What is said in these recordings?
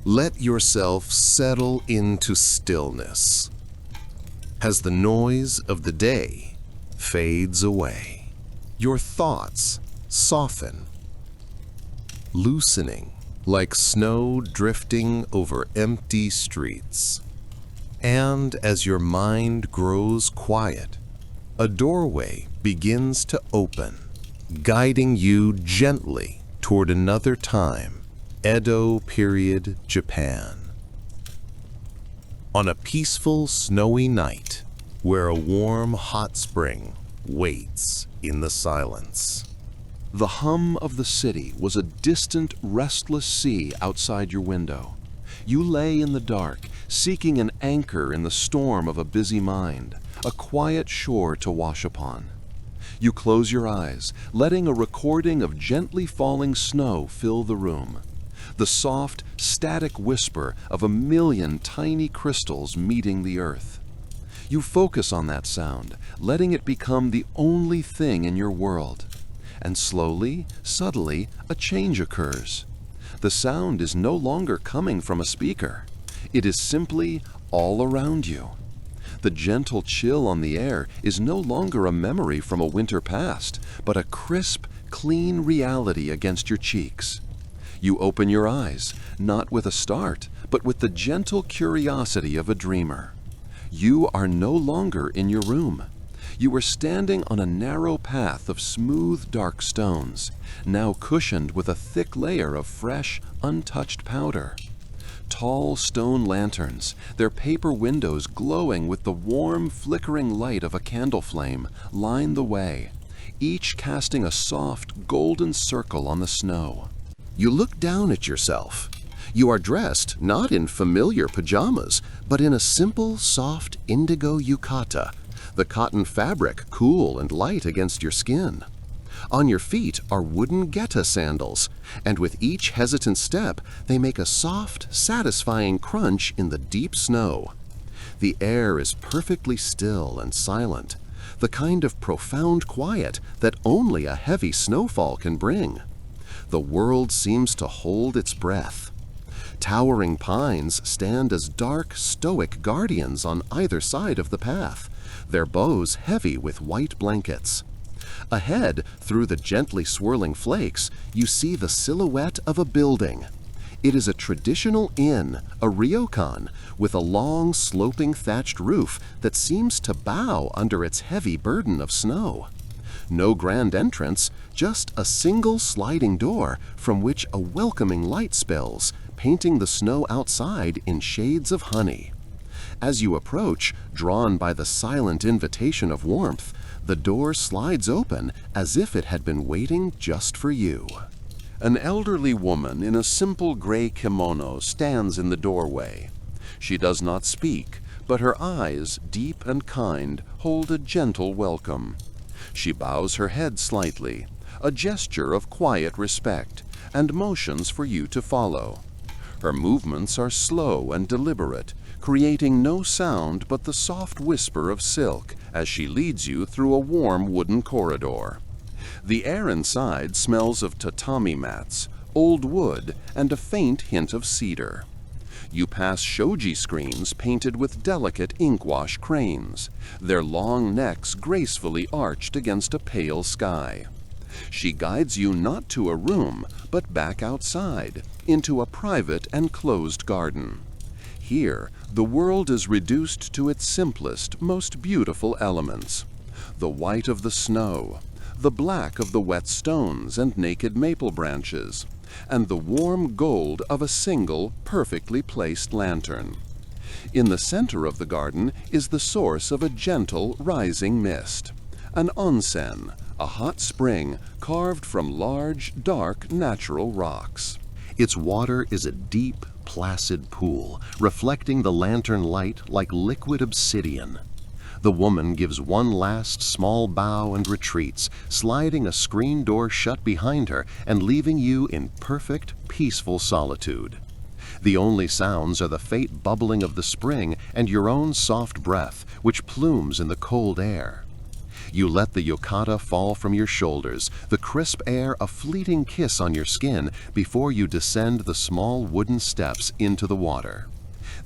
Let yourself settle into stillness as the noise of the day fades away. Your thoughts soften, loosening like snow drifting over empty streets. And as your mind grows quiet, a doorway begins to open, guiding you gently toward another time. Edo Period Japan. On a peaceful snowy night, where a warm hot spring waits in the silence. The hum of the city was a distant, restless sea outside your window. You lay in the dark, seeking an anchor in the storm of a busy mind, a quiet shore to wash upon. You close your eyes, letting a recording of gently falling snow fill the room. The soft, static whisper of a million tiny crystals meeting the earth. You focus on that sound, letting it become the only thing in your world. And slowly, subtly, a change occurs. The sound is no longer coming from a speaker. It is simply all around you. The gentle chill on the air is no longer a memory from a winter past, but a crisp, clean reality against your cheeks. You open your eyes, not with a start, but with the gentle curiosity of a dreamer. You are no longer in your room. You are standing on a narrow path of smooth, dark stones, now cushioned with a thick layer of fresh, untouched powder. Tall stone lanterns, their paper windows glowing with the warm, flickering light of a candle flame, line the way, each casting a soft, golden circle on the snow. You look down at yourself. You are dressed not in familiar pajamas, but in a simple, soft indigo yukata, the cotton fabric cool and light against your skin. On your feet are wooden geta sandals, and with each hesitant step, they make a soft, satisfying crunch in the deep snow. The air is perfectly still and silent, the kind of profound quiet that only a heavy snowfall can bring. The world seems to hold its breath. Towering pines stand as dark, stoic guardians on either side of the path, their boughs heavy with white blankets. Ahead, through the gently swirling flakes, you see the silhouette of a building. It is a traditional inn, a ryokan, with a long, sloping thatched roof that seems to bow under its heavy burden of snow. No grand entrance, just a single sliding door from which a welcoming light spills, painting the snow outside in shades of honey. As you approach, drawn by the silent invitation of warmth, the door slides open as if it had been waiting just for you. An elderly woman in a simple gray kimono stands in the doorway. She does not speak, but her eyes, deep and kind, hold a gentle welcome. She bows her head slightly, a gesture of quiet respect, and motions for you to follow. Her movements are slow and deliberate, creating no sound but the soft whisper of silk as she leads you through a warm wooden corridor. The air inside smells of tatami mats, old wood, and a faint hint of cedar. You pass shoji screens painted with delicate inkwash cranes, their long necks gracefully arched against a pale sky. She guides you not to a room, but back outside, into a private and closed garden. Here, the world is reduced to its simplest, most beautiful elements. The white of the snow, the black of the wet stones and naked maple branches, and the warm gold of a single, perfectly placed lantern. In the center of the garden is the source of a gentle, rising mist, an onsen, a hot spring carved from large, dark, natural rocks. Its water is a deep, placid pool, reflecting the lantern light like liquid obsidian. The woman gives one last small bow and retreats, sliding a screen door shut behind her and leaving you in perfect, peaceful solitude. The only sounds are the faint bubbling of the spring and your own soft breath, which plumes in the cold air. You let the yukata fall from your shoulders, the crisp air a fleeting kiss on your skin before you descend the small wooden steps into the water.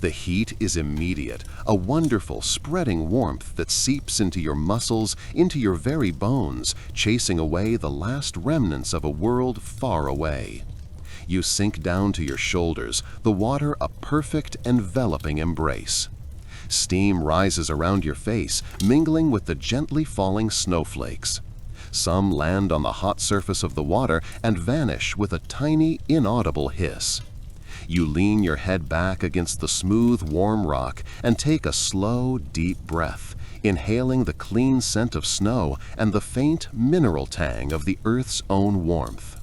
The heat is immediate, a wonderful spreading warmth that seeps into your muscles, into your very bones, chasing away the last remnants of a world far away. You sink down to your shoulders, the water a perfect enveloping embrace. Steam rises around your face, mingling with the gently falling snowflakes. Some land on the hot surface of the water and vanish with a tiny, inaudible hiss. You lean your head back against the smooth, warm rock and take a slow, deep breath, inhaling the clean scent of snow and the faint mineral tang of the earth's own warmth.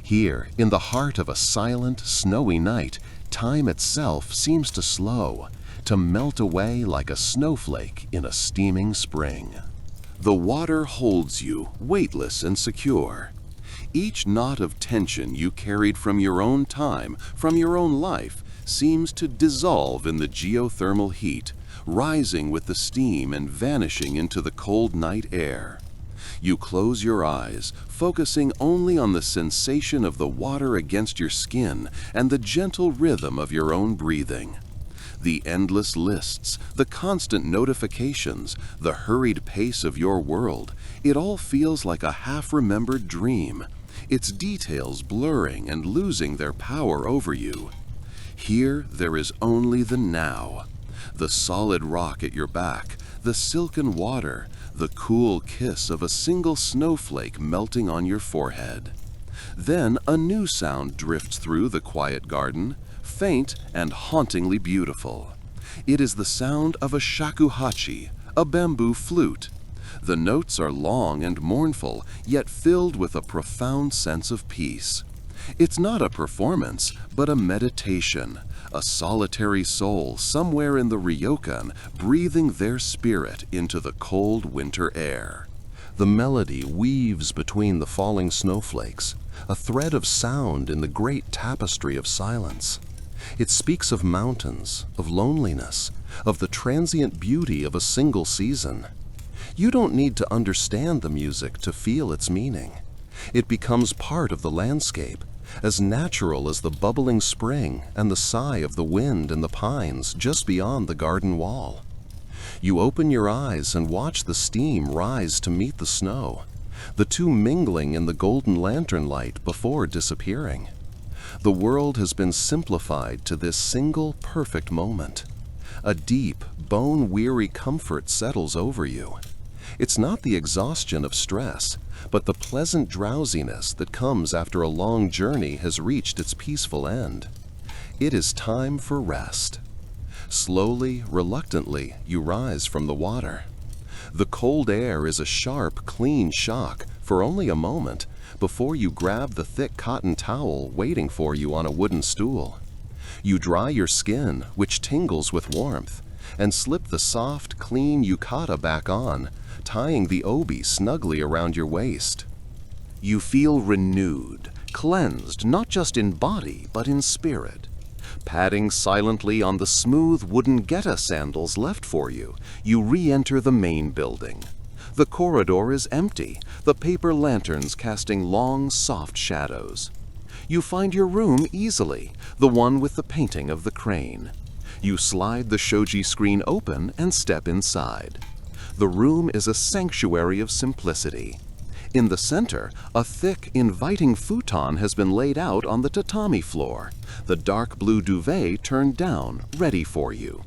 Here, in the heart of a silent, snowy night, time itself seems to slow, to melt away like a snowflake in a steaming spring. The water holds you, weightless and secure. Each knot of tension you carried from your own time, from your own life, seems to dissolve in the geothermal heat, rising with the steam and vanishing into the cold night air. You close your eyes, focusing only on the sensation of the water against your skin and the gentle rhythm of your own breathing. The endless lists, the constant notifications, the hurried pace of your world, it all feels like a half-remembered dream, its details blurring and losing their power over you. Here there is only the now, the solid rock at your back, the silken water, the cool kiss of a single snowflake melting on your forehead. Then a new sound drifts through the quiet garden, faint and hauntingly beautiful. It is the sound of a shakuhachi, a bamboo flute. The notes are long and mournful, yet filled with a profound sense of peace. It's not a performance, but a meditation, a solitary soul somewhere in the ryokan breathing their spirit into the cold winter air. The melody weaves between the falling snowflakes, a thread of sound in the great tapestry of silence. It speaks of mountains, of loneliness, of the transient beauty of a single season. You don't need to understand the music to feel its meaning. It becomes part of the landscape, as natural as the bubbling spring and the sigh of the wind in the pines just beyond the garden wall. You open your eyes and watch the steam rise to meet the snow, the two mingling in the golden lantern light before disappearing. The world has been simplified to this single perfect moment. A deep, bone-weary comfort settles over you. It's not the exhaustion of stress, but the pleasant drowsiness that comes after a long journey has reached its peaceful end. It is time for rest. Slowly, reluctantly, you rise from the water. The cold air is a sharp, clean shock for only a moment before you grab the thick cotton towel waiting for you on a wooden stool. You dry your skin, which tingles with warmth, and slip the soft, clean yukata back on, tying the obi snugly around your waist. You feel renewed, cleansed not just in body but in spirit. Padding silently on the smooth wooden geta sandals left for you, you re-enter the main building. The corridor is empty, the paper lanterns casting long, soft shadows. You find your room easily, the one with the painting of the crane. You slide the shoji screen open and step inside. The room is a sanctuary of simplicity. In the center, a thick, inviting futon has been laid out on the tatami floor, the dark blue duvet turned down, ready for you.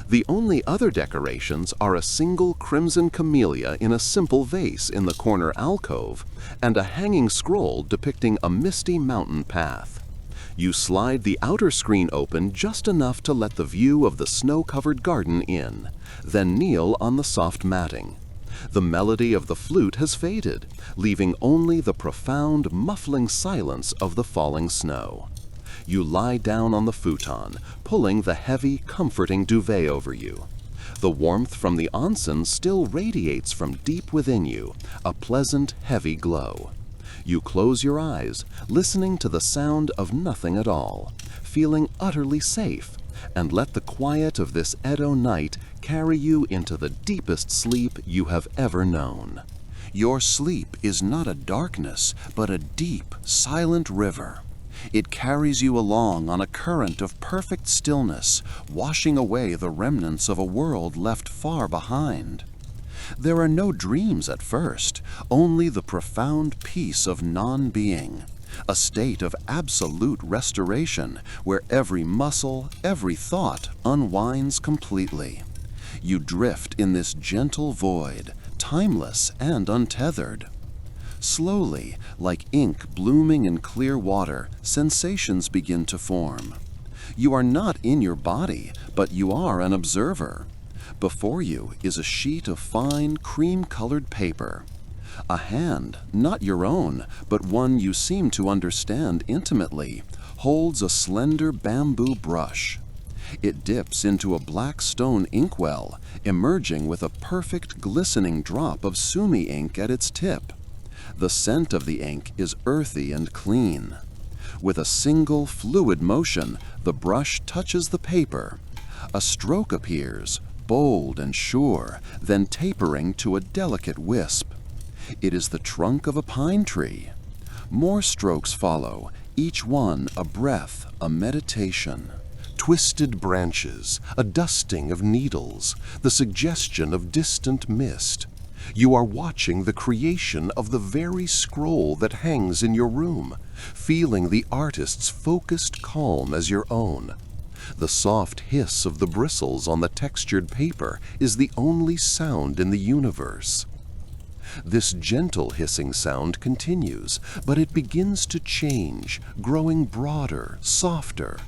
The only other decorations are a single crimson camellia in a simple vase in the corner alcove and a hanging scroll depicting a misty mountain path. You slide the outer screen open just enough to let the view of the snow-covered garden in, then kneel on the soft matting. The melody of the flute has faded, leaving only the profound, muffling silence of the falling snow. You lie down on the futon, pulling the heavy, comforting duvet over you. The warmth from the onsen still radiates from deep within you, a pleasant, heavy glow. You close your eyes, listening to the sound of nothing at all, feeling utterly safe, and let the quiet of this Edo night carry you into the deepest sleep you have ever known. Your sleep is not a darkness, but a deep, silent river. It carries you along on a current of perfect stillness, washing away the remnants of a world left far behind. There are no dreams at first, only the profound peace of non-being, a state of absolute restoration where every muscle, every thought unwinds completely. You drift in this gentle void, timeless and untethered. Slowly, like ink blooming in clear water, sensations begin to form. You are not in your body, but you are an observer. Before you is a sheet of fine, cream-colored paper. A hand, not your own, but one you seem to understand intimately, holds a slender bamboo brush. It dips into a black stone inkwell, emerging with a perfect glistening drop of sumi ink at its tip. The scent of the ink is earthy and clean. With a single fluid motion, the brush touches the paper. A stroke appears, bold and sure, then tapering to a delicate wisp. It is the trunk of a pine tree. More strokes follow, each one a breath, a meditation. Twisted branches, a dusting of needles, the suggestion of distant mist. You are watching the creation of the very scroll that hangs in your room, feeling the artist's focused calm as your own. The soft hiss of the bristles on the textured paper is the only sound in the universe. This gentle hissing sound continues, but it begins to change, growing broader, softer.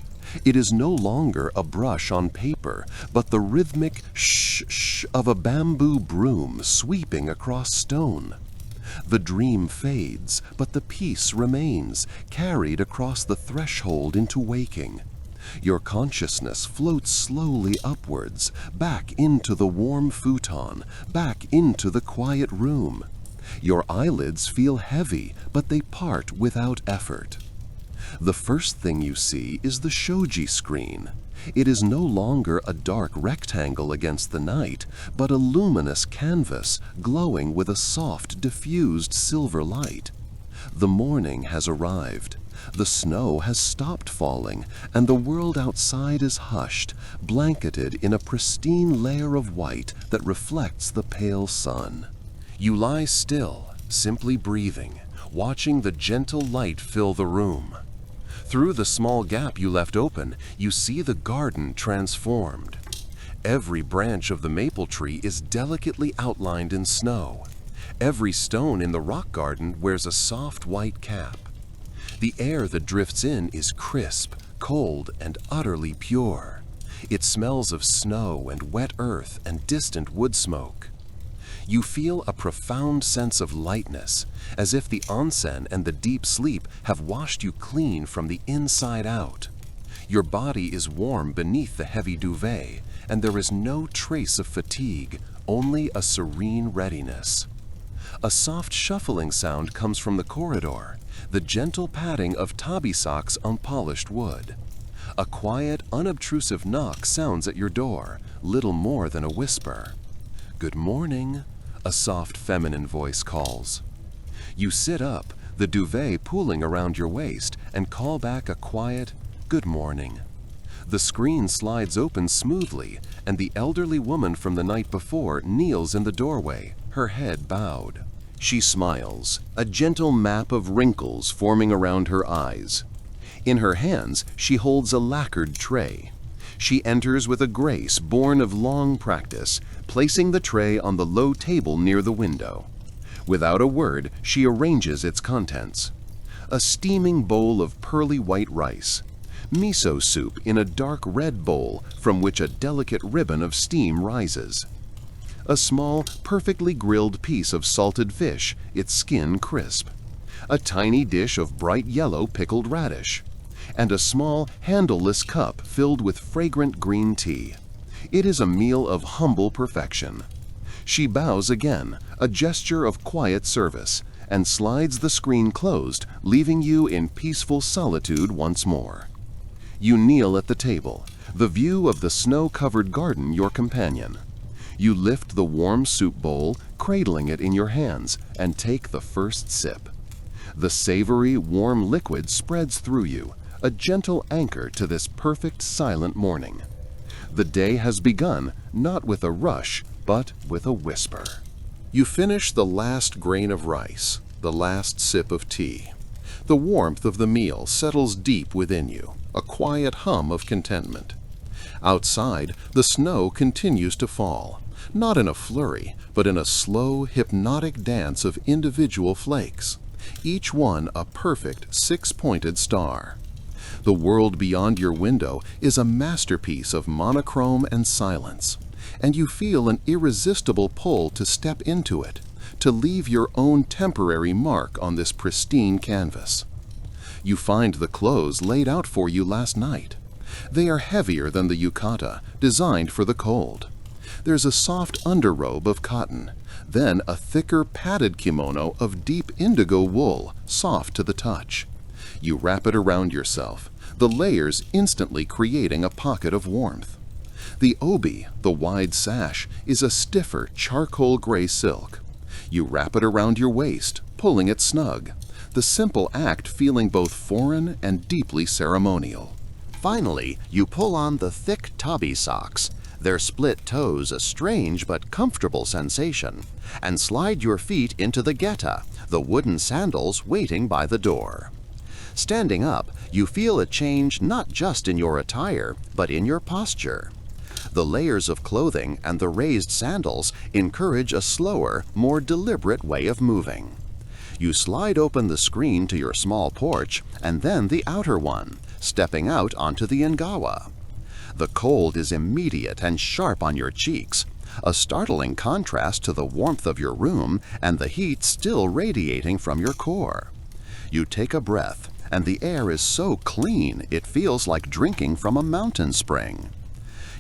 It is no longer a brush on paper, but the rhythmic shh-shh of a bamboo broom sweeping across stone. The dream fades, but the peace remains, carried across the threshold into waking. Your consciousness floats slowly upwards, back into the warm futon, back into the quiet room. Your eyelids feel heavy, but they part without effort. The first thing you see is the shoji screen. It is no longer a dark rectangle against the night, but a luminous canvas glowing with a soft, diffused silver light. The morning has arrived. The snow has stopped falling, and the world outside is hushed, blanketed in a pristine layer of white that reflects the pale sun. You lie still, simply breathing, watching the gentle light fill the room. Through the small gap you left open, you see the garden transformed. Every branch of the maple tree is delicately outlined in snow. Every stone in the rock garden wears a soft white cap. The air that drifts in is crisp, cold, and utterly pure. It smells of snow and wet earth and distant wood smoke. You feel a profound sense of lightness, as if the onsen and the deep sleep have washed you clean from the inside out. Your body is warm beneath the heavy duvet, and there is no trace of fatigue, only a serene readiness. A soft shuffling sound comes from the corridor, the gentle padding of tabi socks on polished wood. A quiet, unobtrusive knock sounds at your door, little more than a whisper. "Good morning," a soft feminine voice calls. You sit up, the duvet pooling around your waist, and call back a quiet, "Good morning." The screen slides open smoothly, and the elderly woman from the night before kneels in the doorway, her head bowed. She smiles, a gentle map of wrinkles forming around her eyes. In her hands, she holds a lacquered tray. She enters with a grace born of long practice, placing the tray on the low table near the window. Without a word, she arranges its contents. A steaming bowl of pearly white rice. Miso soup in a dark red bowl from which a delicate ribbon of steam rises. A small, perfectly grilled piece of salted fish, its skin crisp. A tiny dish of bright yellow pickled radish. And a small, handleless cup filled with fragrant green tea. It is a meal of humble perfection. She bows again, a gesture of quiet service, and slides the screen closed, leaving you in peaceful solitude once more. You kneel at the table, The view of the snow-covered garden your companion. You lift the warm soup bowl, cradling it in your hands, and take the first sip. The savory, warm liquid spreads through you, a gentle anchor to this perfect silent morning. The day has begun, not with a rush, but with a whisper. You finish the last grain of rice, the last sip of tea. The warmth of the meal settles deep within you, a quiet hum of contentment. Outside, the snow continues to fall, not in a flurry, but in a slow, hypnotic dance of individual flakes, each one a perfect six-pointed star. The world beyond your window is a masterpiece of monochrome and silence, and you feel an irresistible pull to step into it, to leave your own temporary mark on this pristine canvas. You find the clothes laid out for you last night. They are heavier than the yukata, designed for the cold. There's a soft underrobe of cotton, then a thicker padded kimono of deep indigo wool, soft to the touch. You wrap it around yourself, the layers instantly creating a pocket of warmth. The obi, the wide sash, is a stiffer charcoal gray silk. You wrap it around your waist, pulling it snug, the simple act feeling both foreign and deeply ceremonial. Finally, you pull on the thick tabi socks, their split toes a strange but comfortable sensation, and slide your feet into the geta, the wooden sandals waiting by the door. Standing up, you feel a change not just in your attire, but in your posture. The layers of clothing and the raised sandals encourage a slower, more deliberate way of moving. You slide open the screen to your small porch and then the outer one, stepping out onto the Engawa. The cold is immediate and sharp on your cheeks, a startling contrast to the warmth of your room and the heat still radiating from your core. You take a breath, and the air is so clean it feels like drinking from a mountain spring.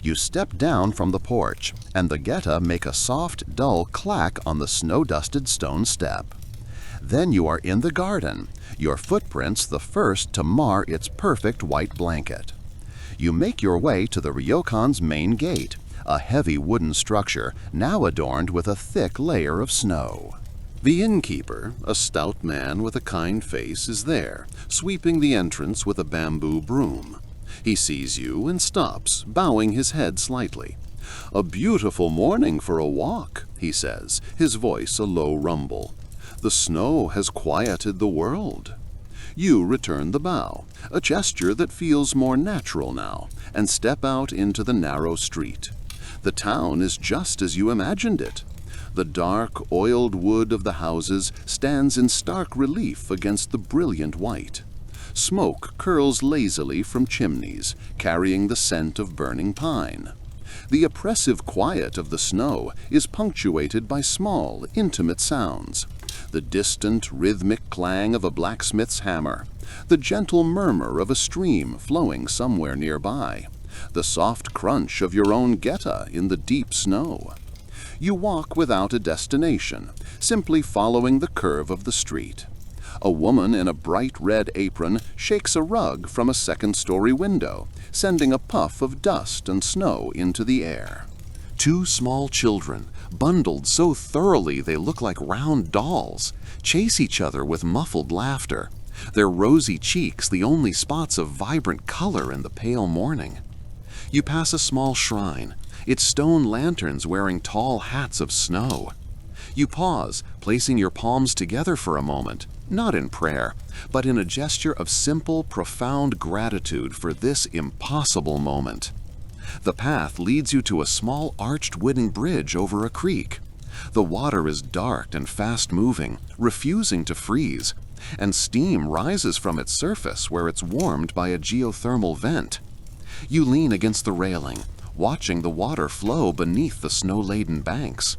You step down from the porch, and the geta make a soft, dull clack on the snow-dusted stone step. Then you are in the garden, your footprints the first to mar its perfect white blanket. You make your way to the ryokan's main gate, a heavy wooden structure now adorned with a thick layer of snow. The innkeeper, a stout man with a kind face, is there, sweeping the entrance with a bamboo broom. He sees you and stops, bowing his head slightly. "A beautiful morning for a walk," he says, his voice a low rumble. "The snow has quieted the world." You return the bow, a gesture that feels more natural now, and step out into the narrow street. The town is just as you imagined it. The dark, oiled wood of the houses stands in stark relief against the brilliant white. Smoke curls lazily from chimneys, carrying the scent of burning pine. The oppressive quiet of the snow is punctuated by small, intimate sounds. The distant, rhythmic clang of a blacksmith's hammer, the gentle murmur of a stream flowing somewhere nearby, the soft crunch of your own geta in the deep snow. You walk without a destination, simply following the curve of the street. A woman in a bright red apron shakes a rug from a second-story window, sending a puff of dust and snow into the air. Two small children, bundled so thoroughly they look like round dolls, chase each other with muffled laughter, their rosy cheeks the only spots of vibrant color in the pale morning. You pass a small shrine, its stone lanterns wearing tall hats of snow. You pause, placing your palms together for a moment, not in prayer, but in a gesture of simple, profound gratitude for this impossible moment. The path leads you to a small arched wooden bridge over a creek. The water is dark and fast-moving, refusing to freeze, and steam rises from its surface where it's warmed by a geothermal vent. You lean against the railing, watching the water flow beneath the snow-laden banks.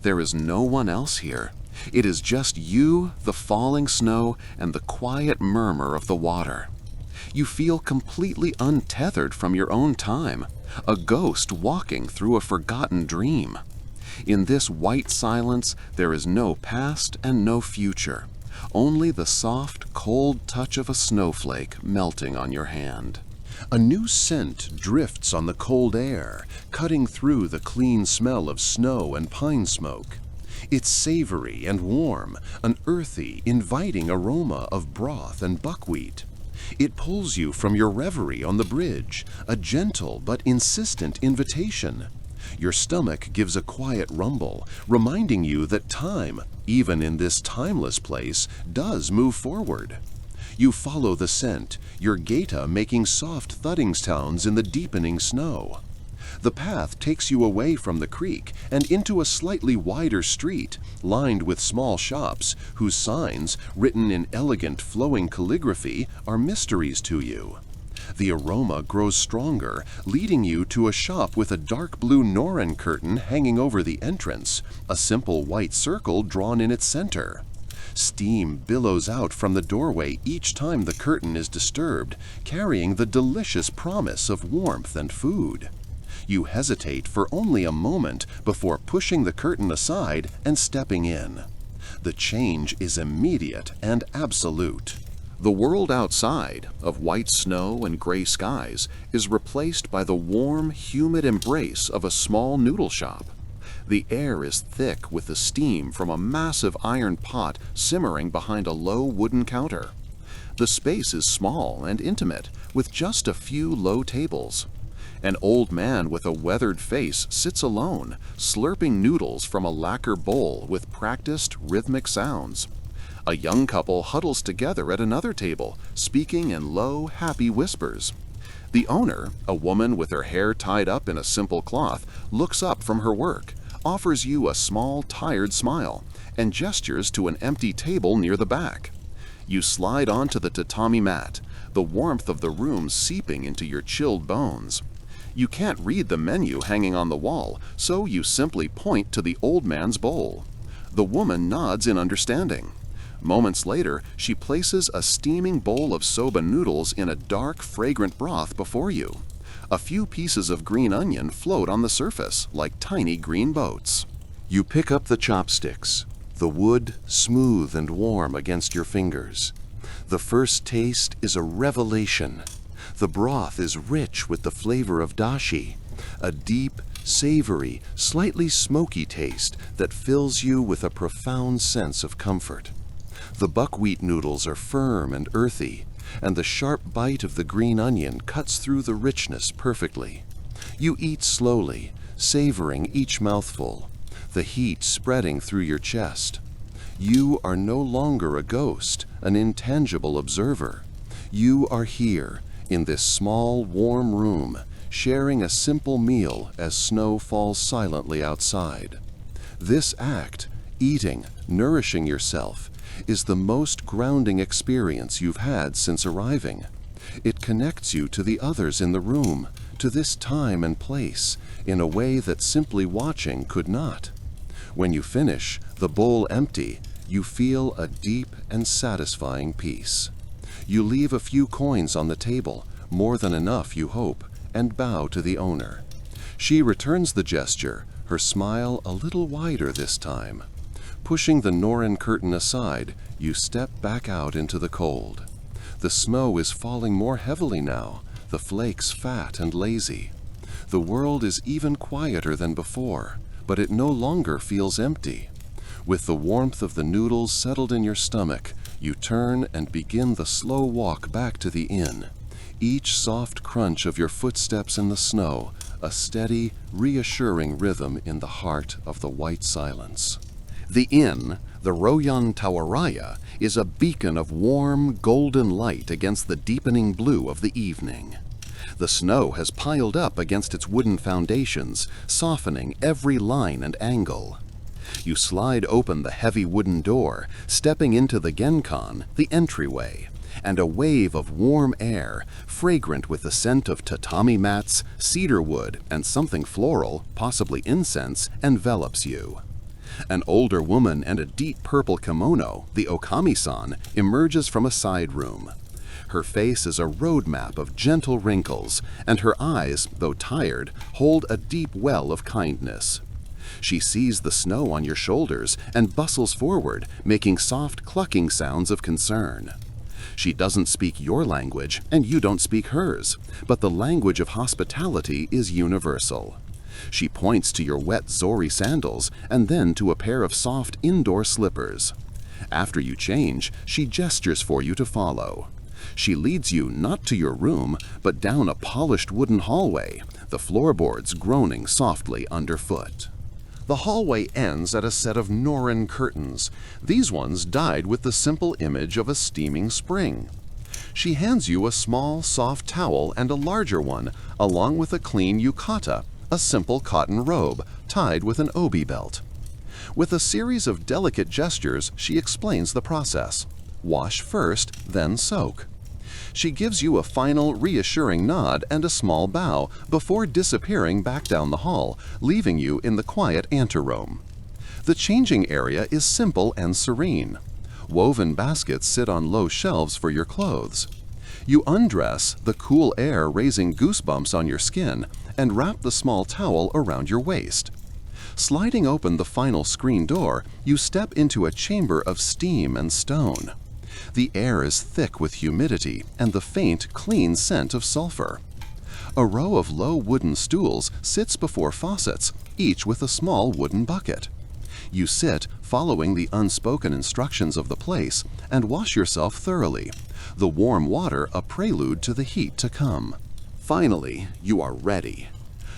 There is no one else here. It is just you, the falling snow, and the quiet murmur of the water. You feel completely untethered from your own time, a ghost walking through a forgotten dream. In this white silence, there is no past and no future, only the soft, cold touch of a snowflake melting on your hand. A new scent drifts on the cold air, cutting through the clean smell of snow and pine smoke. It's savory and warm, an earthy, inviting aroma of broth and buckwheat. It pulls you from your reverie on the bridge, a gentle but insistent invitation. Your stomach gives a quiet rumble, reminding you that time, even in this timeless place, does move forward. You follow the scent, your gaita making soft thudding sounds in the deepening snow. The path takes you away from the creek and into a slightly wider street, lined with small shops whose signs, written in elegant flowing calligraphy, are mysteries to you. The aroma grows stronger, leading you to a shop with a dark blue noren curtain hanging over the entrance, a simple white circle drawn in its center. Steam billows out from the doorway each time the curtain is disturbed, carrying the delicious promise of warmth and food. You hesitate for only a moment before pushing the curtain aside and stepping in. The change is immediate and absolute. The world outside, of white snow and gray skies, is replaced by the warm, humid embrace of a small noodle shop. The air is thick with the steam from a massive iron pot simmering behind a low wooden counter. The space is small and intimate, with just a few low tables. An old man with a weathered face sits alone, slurping noodles from a lacquer bowl with practiced, rhythmic sounds. A young couple huddles together at another table, speaking in low, happy whispers. The owner, a woman with her hair tied up in a simple cloth, looks up from her work, offers you a small, tired smile, and gestures to an empty table near the back. You slide onto the tatami mat, the warmth of the room seeping into your chilled bones. You can't read the menu hanging on the wall, so you simply point to the old man's bowl. The woman nods in understanding. Moments later, she places a steaming bowl of soba noodles in a dark, fragrant broth before you. A few pieces of green onion float on the surface like tiny green boats. You pick up the chopsticks, the wood smooth and warm against your fingers. The first taste is a revelation. The broth is rich with the flavor of dashi, a deep, savory, slightly smoky taste that fills you with a profound sense of comfort. The buckwheat noodles are firm and earthy, and the sharp bite of the green onion cuts through the richness perfectly. You eat slowly, savoring each mouthful, the heat spreading through your chest. You are no longer a ghost, an intangible observer. You are here, in this small, warm room, sharing a simple meal as snow falls silently outside. This act, eating, nourishing yourself, is the most grounding experience you've had since arriving. It connects you to the others in the room, to this time and place, in a way that simply watching could not. When you finish, the bowl empty, you feel a deep and satisfying peace. You leave a few coins on the table, more than enough, you hope, and bow to the owner. She returns the gesture, her smile a little wider this time. Pushing the noren curtain aside, you step back out into the cold. The snow is falling more heavily now, the flakes fat and lazy. The world is even quieter than before, but it no longer feels empty. With the warmth of the noodles settled in your stomach, you turn and begin the slow walk back to the inn. Each soft crunch of your footsteps in the snow, a steady, reassuring rhythm in the heart of the white silence. The inn, the Royan Tawaraya, is a beacon of warm, golden light against the deepening blue of the evening. The snow has piled up against its wooden foundations, softening every line and angle. You slide open the heavy wooden door, stepping into the genkan, the entryway, and a wave of warm air, fragrant with the scent of tatami mats, cedar wood, and something floral, possibly incense, envelops you. An older woman in a deep purple kimono, the okami-san, emerges from a side room. Her face is a roadmap of gentle wrinkles, and her eyes, though tired, hold a deep well of kindness. She sees the snow on your shoulders and bustles forward, making soft clucking sounds of concern. She doesn't speak your language, and you don't speak hers, but the language of hospitality is universal. She points to your wet Zori sandals and then to a pair of soft indoor slippers. After you change, she gestures for you to follow. She leads you not to your room, but down a polished wooden hallway, the floorboards groaning softly underfoot. The hallway ends at a set of Norin curtains. These ones dyed with the simple image of a steaming spring. She hands you a small, soft towel and a larger one, along with a clean yukata, a simple cotton robe, tied with an obi belt. With a series of delicate gestures, she explains the process. Wash first, then soak. She gives you a final reassuring nod and a small bow before disappearing back down the hall, leaving you in the quiet anteroom. The changing area is simple and serene. Woven baskets sit on low shelves for your clothes. You undress, the cool air raising goosebumps on your skin, and wrap the small towel around your waist. Sliding open the final screen door, you step into a chamber of steam and stone. The air is thick with humidity and the faint, clean scent of sulfur. A row of low wooden stools sits before faucets, each with a small wooden bucket. You sit, following the unspoken instructions of the place, and wash yourself thoroughly, the warm water a prelude to the heat to come. Finally, you are ready.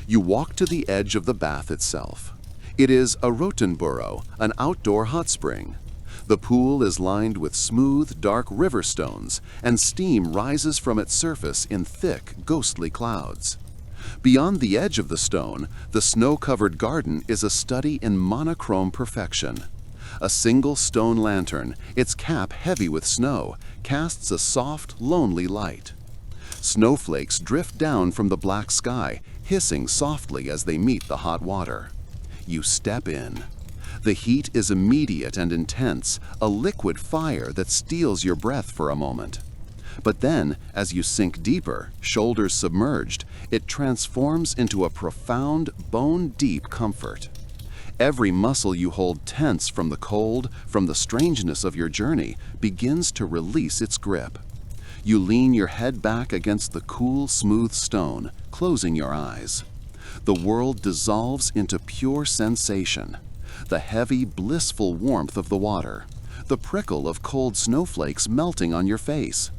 You walk to the edge of the bath itself. It is a Rotenburo, an outdoor hot spring. The pool is lined with smooth, dark river stones, and steam rises from its surface in thick, ghostly clouds. Beyond the edge of the stone, the snow-covered garden is a study in monochrome perfection. A single stone lantern, its cap heavy with snow, casts a soft, lonely light. Snowflakes drift down from the black sky, hissing softly as they meet the hot water. You step in. The heat is immediate and intense, a liquid fire that steals your breath for a moment. But then, as you sink deeper, shoulders submerged, it transforms into a profound, bone-deep comfort. Every muscle you hold tense from the cold, from the strangeness of your journey, begins to release its grip. You lean your head back against the cool, smooth stone, closing your eyes. The world dissolves into pure sensation. The heavy, blissful warmth of the water, the prickle of cold snowflakes melting on your face,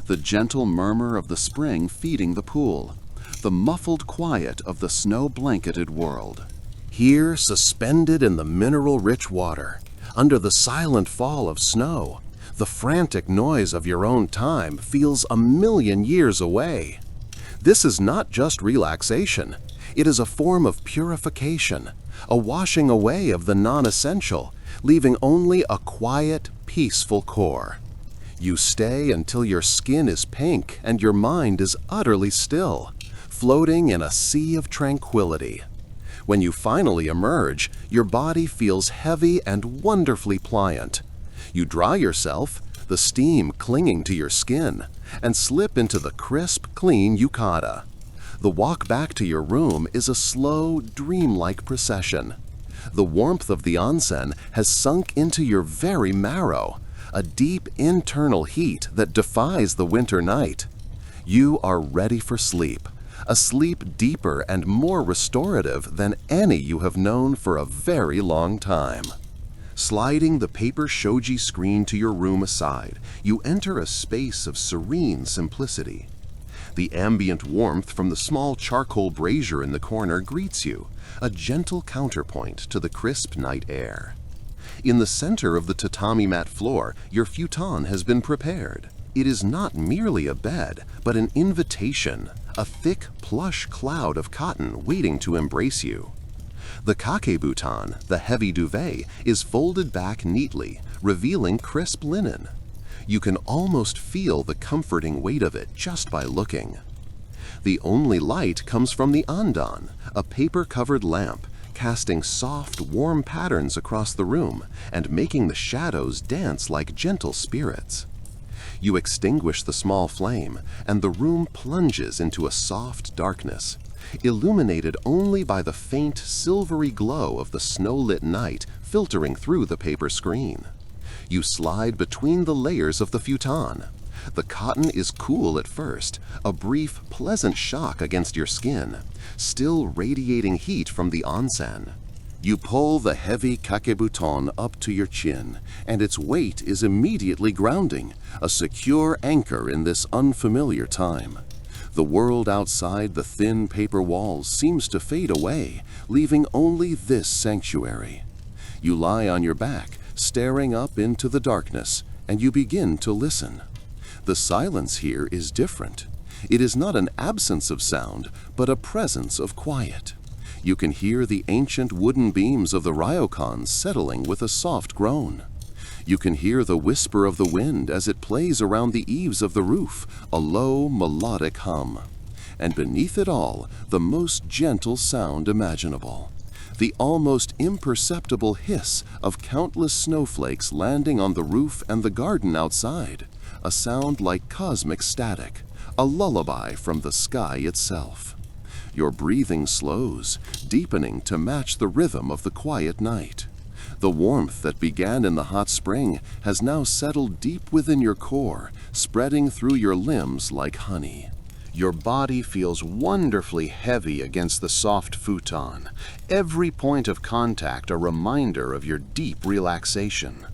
the gentle murmur of the spring feeding the pool, the muffled quiet of the snow-blanketed world. Here, suspended in the mineral-rich water, under the silent fall of snow, the frantic noise of your own time feels a million years away. This is not just relaxation. It is a form of purification, a washing away of the non-essential, leaving only a quiet, peaceful core. You stay until your skin is pink and your mind is utterly still, floating in a sea of tranquility. When you finally emerge, your body feels heavy and wonderfully pliant. You dry yourself, the steam clinging to your skin, and slip into the crisp, clean yukata. The walk back to your room is a slow, dreamlike procession. The warmth of the onsen has sunk into your very marrow, a deep internal heat that defies the winter night. You are ready for sleep, a sleep deeper and more restorative than any you have known for a very long time. Sliding the paper shoji screen to your room aside, you enter a space of serene simplicity. The ambient warmth from the small charcoal brazier in the corner greets you, a gentle counterpoint to the crisp night air. In the center of the tatami mat floor, your futon has been prepared. It is not merely a bed, but an invitation, a thick, plush cloud of cotton waiting to embrace you. The kakebutan, the heavy duvet, is folded back neatly, revealing crisp linen. You can almost feel the comforting weight of it just by looking. The only light comes from the andan, a paper-covered lamp, casting soft, warm patterns across the room and making the shadows dance like gentle spirits. You extinguish the small flame, and the room plunges into a soft darkness, illuminated only by the faint, silvery glow of the snow-lit night filtering through the paper screen. You slide between the layers of the futon. The cotton is cool at first, a brief, pleasant shock against your skin, still radiating heat from the onsen. You pull the heavy kakebuton up to your chin, and its weight is immediately grounding, a secure anchor in this unfamiliar time. The world outside the thin paper walls seems to fade away, leaving only this sanctuary. You lie on your back, staring up into the darkness, and you begin to listen. The silence here is different. It is not an absence of sound, but a presence of quiet. You can hear the ancient wooden beams of the ryokan settling with a soft groan. You can hear the whisper of the wind as it plays around the eaves of the roof, a low, melodic hum. And beneath it all, the most gentle sound imaginable. The almost imperceptible hiss of countless snowflakes landing on the roof and the garden outside, a sound like cosmic static, a lullaby from the sky itself. Your breathing slows, deepening to match the rhythm of the quiet night. The warmth that began in the hot spring has now settled deep within your core, spreading through your limbs like honey. Your body feels wonderfully heavy against the soft futon, every point of contact a reminder of your deep relaxation.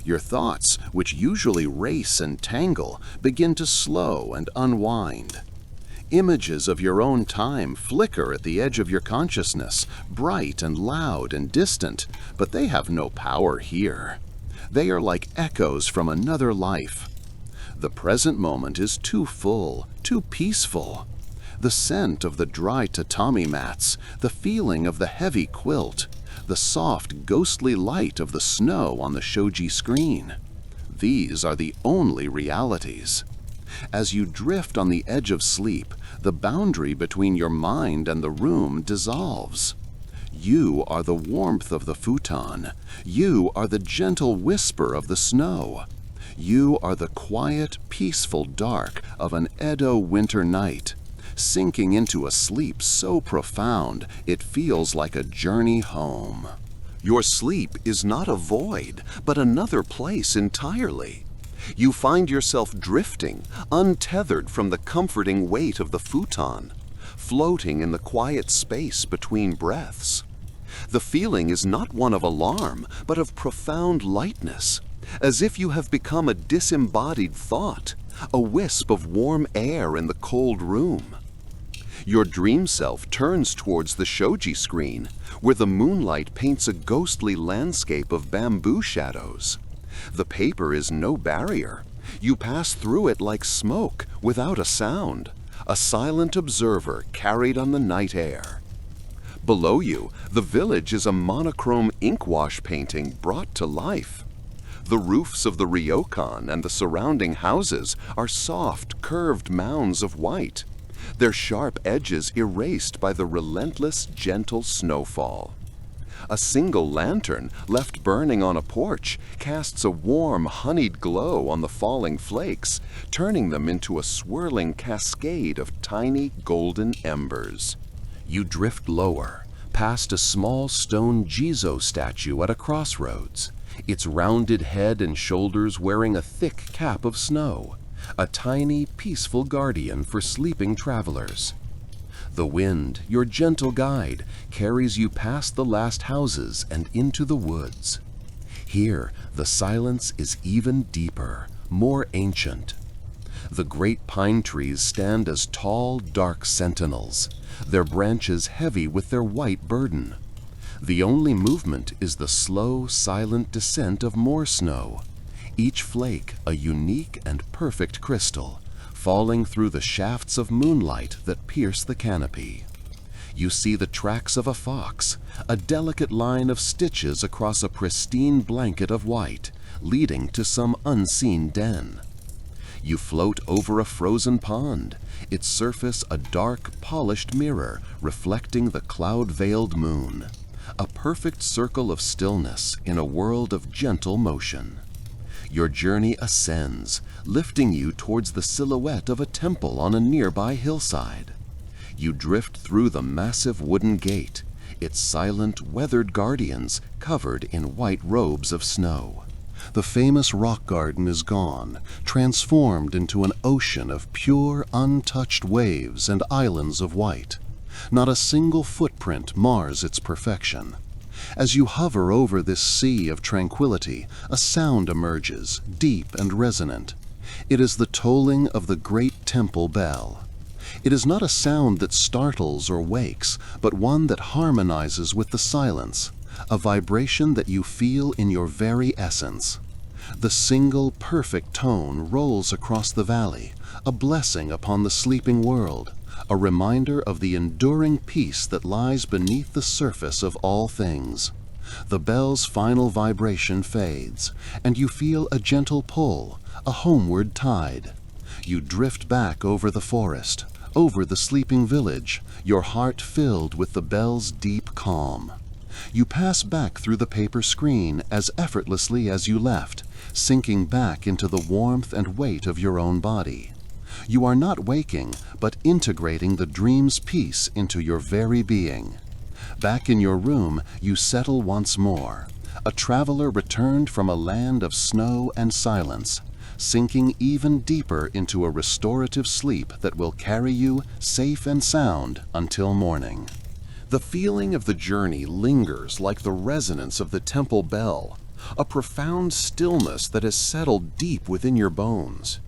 Your thoughts, which usually race and tangle, begin to slow and unwind. Images of your own time flicker at the edge of your consciousness, bright and loud and distant, but they have no power here. They are like echoes from another life. The present moment is too full, too peaceful. The scent of the dry tatami mats, the feeling of the heavy quilt, the soft, ghostly light of the snow on the shoji screen. These are the only realities. As you drift on the edge of sleep, the boundary between your mind and the room dissolves. You are the warmth of the futon. You are the gentle whisper of the snow. You are the quiet, peaceful dark of an Edo winter night, sinking into a sleep so profound it feels like a journey home. Your sleep is not a void, but another place entirely. You find yourself drifting, untethered from the comforting weight of the futon, floating in the quiet space between breaths. The feeling is not one of alarm, but of profound lightness, as if you have become a disembodied thought, a wisp of warm air in the cold room. Your dream self turns towards the shoji screen, where the moonlight paints a ghostly landscape of bamboo shadows. The paper is no barrier. You pass through it like smoke, without a sound, a silent observer carried on the night air. Below you, the village is a monochrome inkwash painting brought to life. The roofs of the ryokan and the surrounding houses are soft, curved mounds of white, their sharp edges erased by the relentless, gentle snowfall. A single lantern, left burning on a porch, casts a warm, honeyed glow on the falling flakes, turning them into a swirling cascade of tiny golden embers. You drift lower, past a small stone Jizo statue at a crossroads, its rounded head and shoulders wearing a thick cap of snow, a tiny, peaceful guardian for sleeping travelers. The wind, your gentle guide, carries you past the last houses and into the woods. Here, the silence is even deeper, more ancient. The great pine trees stand as tall, dark sentinels, their branches heavy with their white burden. The only movement is the slow, silent descent of more snow, each flake a unique and perfect crystal, falling through the shafts of moonlight that pierce the canopy. You see the tracks of a fox, a delicate line of stitches across a pristine blanket of white, leading to some unseen den. You float over a frozen pond, its surface a dark, polished mirror reflecting the cloud-veiled moon, a perfect circle of stillness in a world of gentle motion. Your journey ascends, lifting you towards the silhouette of a temple on a nearby hillside. You drift through the massive wooden gate, its silent, weathered guardians covered in white robes of snow. The famous rock garden is gone, transformed into an ocean of pure, untouched waves and islands of white. Not a single footprint mars its perfection. As you hover over this sea of tranquility, a sound emerges, deep and resonant. It is the tolling of the great temple bell. It is not a sound that startles or wakes, but one that harmonizes with the silence, a vibration that you feel in your very essence. The single perfect tone rolls across the valley, a blessing upon the sleeping world, a reminder of the enduring peace that lies beneath the surface of all things. The bell's final vibration fades, and you feel a gentle pull, a homeward tide. You drift back over the forest, over the sleeping village, your heart filled with the bell's deep calm. You pass back through the paper screen as effortlessly as you left, sinking back into the warmth and weight of your own body. You are not waking, but integrating the dream's peace into your very being. Back in your room, you settle once more, a traveler returned from a land of snow and silence, sinking even deeper into a restorative sleep that will carry you safe and sound until morning. The feeling of the journey lingers like the resonance of the temple bell, a profound stillness that has settled deep within your bones.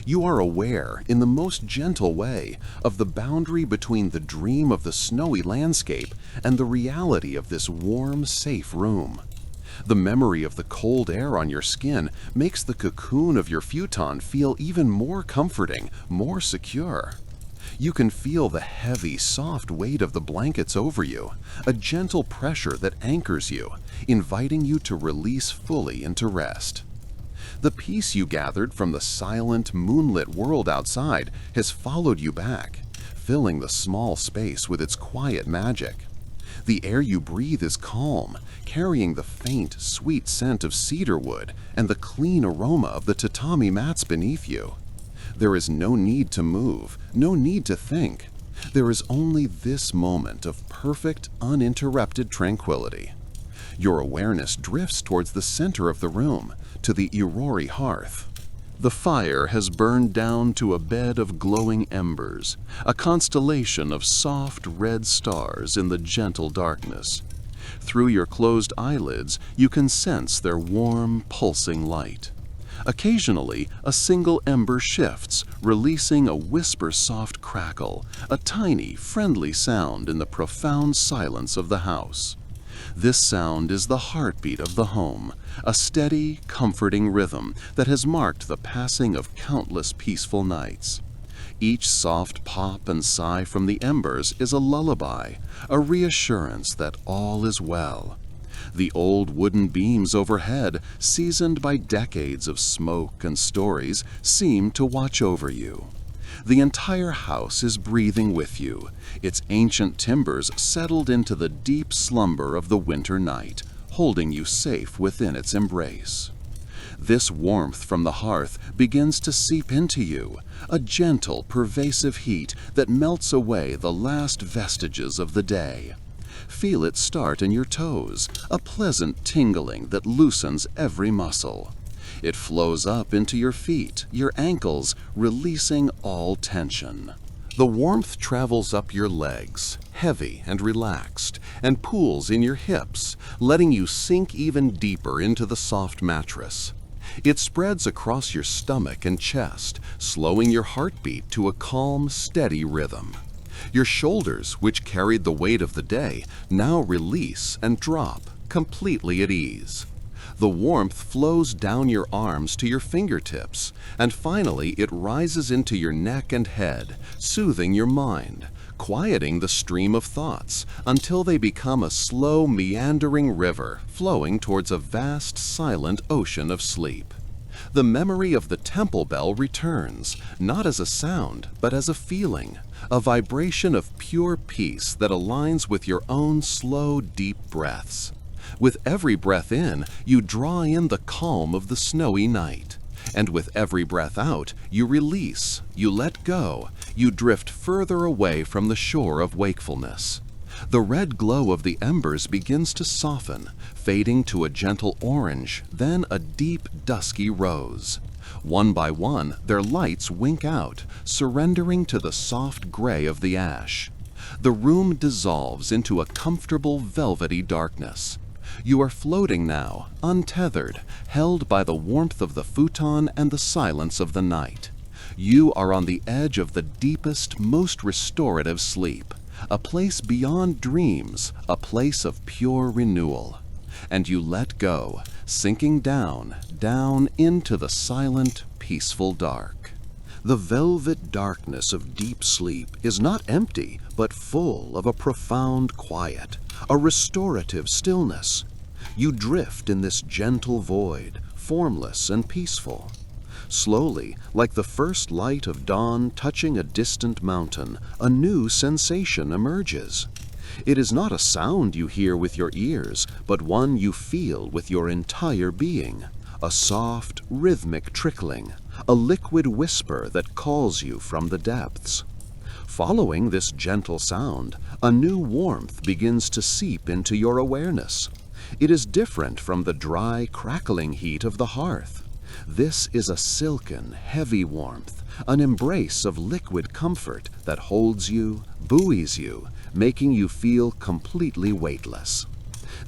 You are aware, in the most gentle way, of the boundary between the dream of the snowy landscape and the reality of this warm, safe room. The memory of the cold air on your skin makes the cocoon of your futon feel even more comforting, more secure. You can feel the heavy, soft weight of the blankets over you, a gentle pressure that anchors you, inviting you to release fully into rest. The peace you gathered from the silent, moonlit world outside has followed you back, filling the small space with its quiet magic. The air you breathe is calm, carrying the faint, sweet scent of cedar wood and the clean aroma of the tatami mats beneath you. There is no need to move, no need to think. There is only this moment of perfect, uninterrupted tranquility. Your awareness drifts towards the center of the room, to the irori hearth. The fire has burned down to a bed of glowing embers, a constellation of soft red stars in the gentle darkness. Through your closed eyelids, you can sense their warm, pulsing light. Occasionally, a single ember shifts, releasing a whisper-soft crackle, a tiny, friendly sound in the profound silence of the house. This sound is the heartbeat of the home, a steady, comforting rhythm that has marked the passing of countless peaceful nights. Each soft pop and sigh from the embers is a lullaby, a reassurance that all is well. The old wooden beams overhead, seasoned by decades of smoke and stories, seem to watch over you. The entire house is breathing with you, its ancient timbers settled into the deep slumber of the winter night, holding you safe within its embrace. This warmth from the hearth begins to seep into you, a gentle, pervasive heat that melts away the last vestiges of the day. Feel it start in your toes, a pleasant tingling that loosens every muscle. It flows up into your feet, your ankles, releasing all tension. The warmth travels up your legs, heavy and relaxed, and pools in your hips, letting you sink even deeper into the soft mattress. It spreads across your stomach and chest, slowing your heartbeat to a calm, steady rhythm. Your shoulders, which carried the weight of the day, now release and drop, completely at ease. The warmth flows down your arms to your fingertips, and finally it rises into your neck and head, soothing your mind, quieting the stream of thoughts until they become a slow, meandering river flowing towards a vast, silent ocean of sleep. The memory of the temple bell returns, not as a sound, but as a feeling, a vibration of pure peace that aligns with your own slow, deep breaths. With every breath in, you draw in the calm of the snowy night. And with every breath out, you release, you let go, you drift further away from the shore of wakefulness. The red glow of the embers begins to soften, fading to a gentle orange, then a deep, dusky rose. One by one, their lights wink out, surrendering to the soft gray of the ash. The room dissolves into a comfortable, velvety darkness. You are floating now, untethered, held by the warmth of the futon and the silence of the night. You are on the edge of the deepest, most restorative sleep, a place beyond dreams, a place of pure renewal. And you let go, sinking down, down into the silent, peaceful dark. The velvet darkness of deep sleep is not empty, but full of a profound quiet, a restorative stillness. You drift in this gentle void, formless and peaceful. Slowly, like the first light of dawn touching a distant mountain, a new sensation emerges. It is not a sound you hear with your ears, but one you feel with your entire being. A soft, rhythmic trickling, a liquid whisper that calls you from the depths. Following this gentle sound, a new warmth begins to seep into your awareness. It is different from the dry, crackling heat of the hearth. This is a silken, heavy warmth, an embrace of liquid comfort that holds you, buoys you, making you feel completely weightless.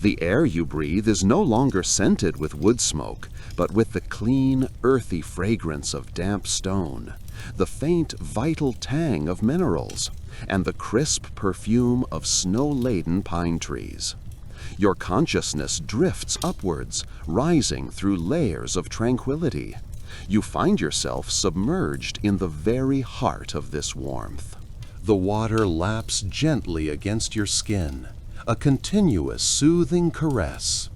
The air you breathe is no longer scented with wood smoke, but with the clean, earthy fragrance of damp stone, the faint, vital tang of minerals, and the crisp perfume of snow-laden pine trees. Your consciousness drifts upwards, rising through layers of tranquility. You find yourself submerged in the very heart of this warmth. The water laps gently against your skin, a continuous soothing caress.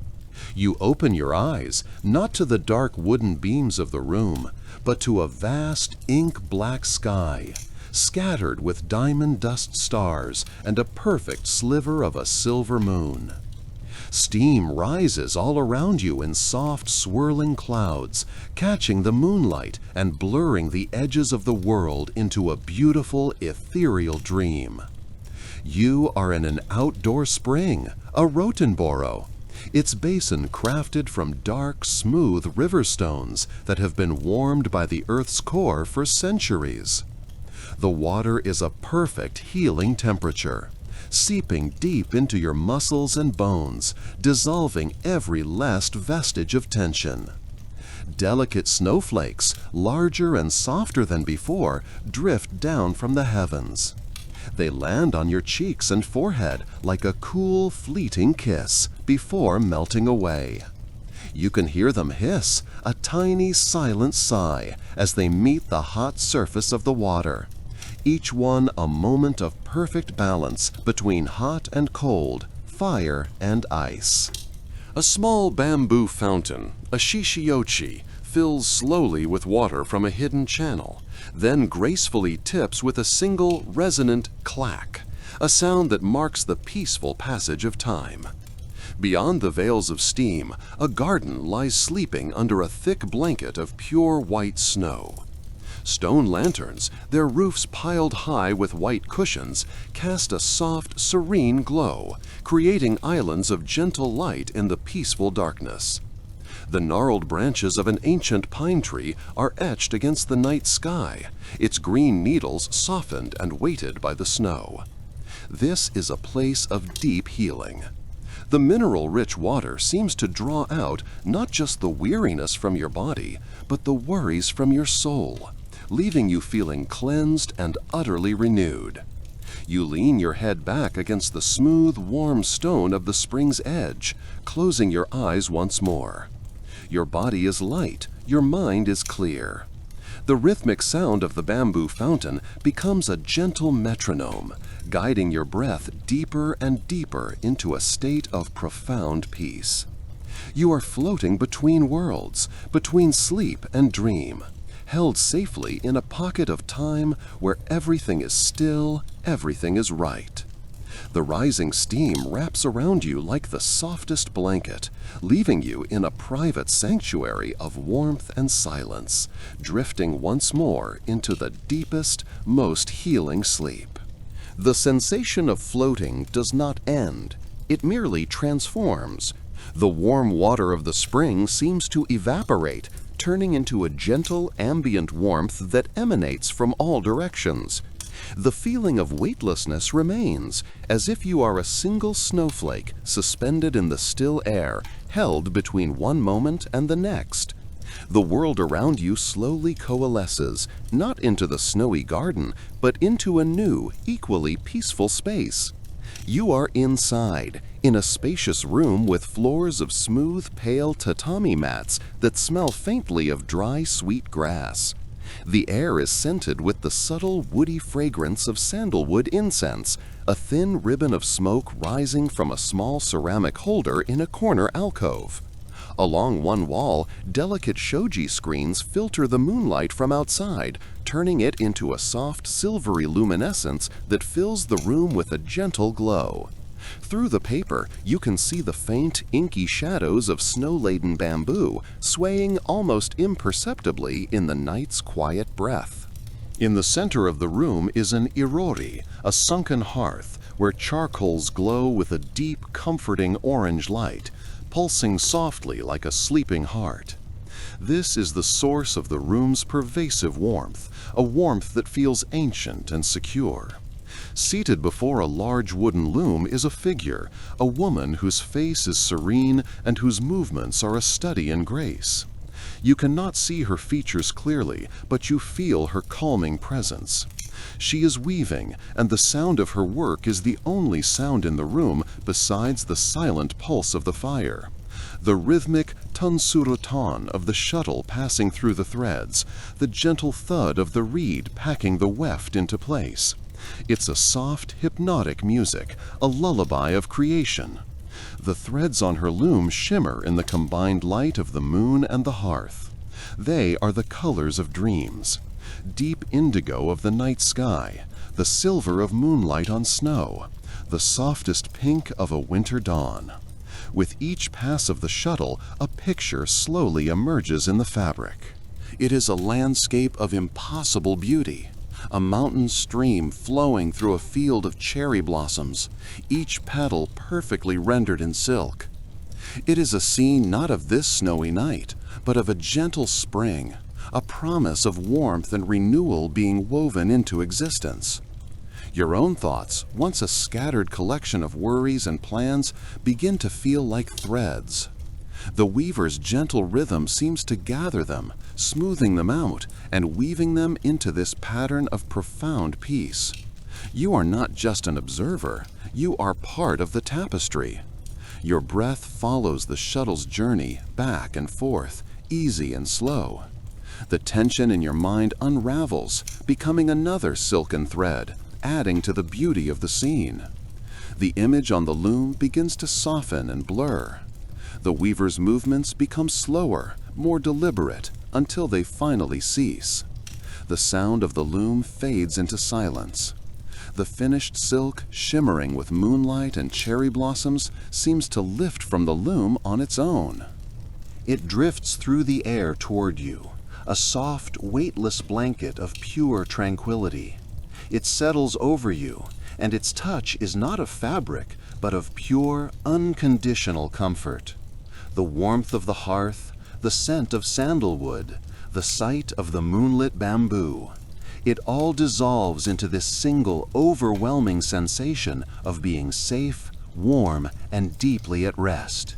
You open your eyes, not to the dark wooden beams of the room, but to a vast ink-black sky, scattered with diamond dust stars and a perfect sliver of a silver moon. Steam rises all around you in soft, swirling clouds, catching the moonlight and blurring the edges of the world into a beautiful, ethereal dream. You are in an outdoor spring, a Rotenboro, its basin crafted from dark, smooth river stones that have been warmed by the Earth's core for centuries. The water is a perfect healing temperature, seeping deep into your muscles and bones, dissolving every last vestige of tension. Delicate snowflakes, larger and softer than before, drift down from the heavens. They land on your cheeks and forehead like a cool, fleeting kiss before melting away. You can hear them hiss, a tiny, silent sigh, as they meet the hot surface of the water. Each one a moment of perfect balance between hot and cold, fire and ice. A small bamboo fountain, a shishiochi, fills slowly with water from a hidden channel, then gracefully tips with a single resonant clack, a sound that marks the peaceful passage of time. Beyond the veils of steam, a garden lies sleeping under a thick blanket of pure white snow. Stone lanterns, their roofs piled high with white cushions, cast a soft, serene glow, creating islands of gentle light in the peaceful darkness. The gnarled branches of an ancient pine tree are etched against the night sky, its green needles softened and weighted by the snow. This is a place of deep healing. The mineral-rich water seems to draw out not just the weariness from your body, but the worries from your soul, leaving you feeling cleansed and utterly renewed. You lean your head back against the smooth, warm stone of the spring's edge, closing your eyes once more. Your body is light, your mind is clear. The rhythmic sound of the bamboo fountain becomes a gentle metronome, guiding your breath deeper and deeper into a state of profound peace. You are floating between worlds, between sleep and dream, held safely in a pocket of time where everything is still, everything is right. The rising steam wraps around you like the softest blanket, leaving you in a private sanctuary of warmth and silence, drifting once more into the deepest, most healing sleep. The sensation of floating does not end, it merely transforms. The warm water of the spring seems to evaporate, turning into a gentle ambient warmth that emanates from all directions. The feeling of weightlessness remains, as if you are a single snowflake suspended in the still air, held between one moment and the next. The world around you slowly coalesces, not into the snowy garden, but into a new, equally peaceful space. You are inside, in a spacious room with floors of smooth, pale tatami mats that smell faintly of dry, sweet grass. The air is scented with the subtle, woody fragrance of sandalwood incense, a thin ribbon of smoke rising from a small ceramic holder in a corner alcove. Along one wall, delicate shoji screens filter the moonlight from outside, turning it into a soft, silvery luminescence that fills the room with a gentle glow. Through the paper, you can see the faint, inky shadows of snow-laden bamboo swaying almost imperceptibly in the night's quiet breath. In the center of the room is an irori, a sunken hearth, where charcoals glow with a deep, comforting orange light, pulsing softly like a sleeping heart. This is the source of the room's pervasive warmth, a warmth that feels ancient and secure. Seated before a large wooden loom is a figure, a woman whose face is serene and whose movements are a study in grace. You cannot see her features clearly, but you feel her calming presence. She is weaving, and the sound of her work is the only sound in the room besides the silent pulse of the fire. The rhythmic tansurutan of the shuttle passing through the threads, the gentle thud of the reed packing the weft into place. It's a soft, hypnotic music, a lullaby of creation. The threads on her loom shimmer in the combined light of the moon and the hearth. They are the colors of dreams. Deep indigo of the night sky, the silver of moonlight on snow, the softest pink of a winter dawn. With each pass of the shuttle, a picture slowly emerges in the fabric. It is a landscape of impossible beauty. A mountain stream flowing through a field of cherry blossoms, each petal perfectly rendered in silk. It is a scene not of this snowy night, but of a gentle spring, a promise of warmth and renewal being woven into existence. Your own thoughts, once a scattered collection of worries and plans, begin to feel like threads. The weaver's gentle rhythm seems to gather them, smoothing them out, and weaving them into this pattern of profound peace. You are not just an observer, you are part of the tapestry. Your breath follows the shuttle's journey back and forth, easy and slow. The tension in your mind unravels, becoming another silken thread, adding to the beauty of the scene. The image on the loom begins to soften and blur. The weaver's movements become slower, more deliberate, until they finally cease. The sound of the loom fades into silence. The finished silk, shimmering with moonlight and cherry blossoms, seems to lift from the loom on its own. It drifts through the air toward you, a soft, weightless blanket of pure tranquility. It settles over you, and its touch is not of fabric, but of pure, unconditional comfort. The warmth of the hearth, the scent of sandalwood, the sight of the moonlit bamboo. It all dissolves into this single, overwhelming sensation of being safe, warm, and deeply at rest.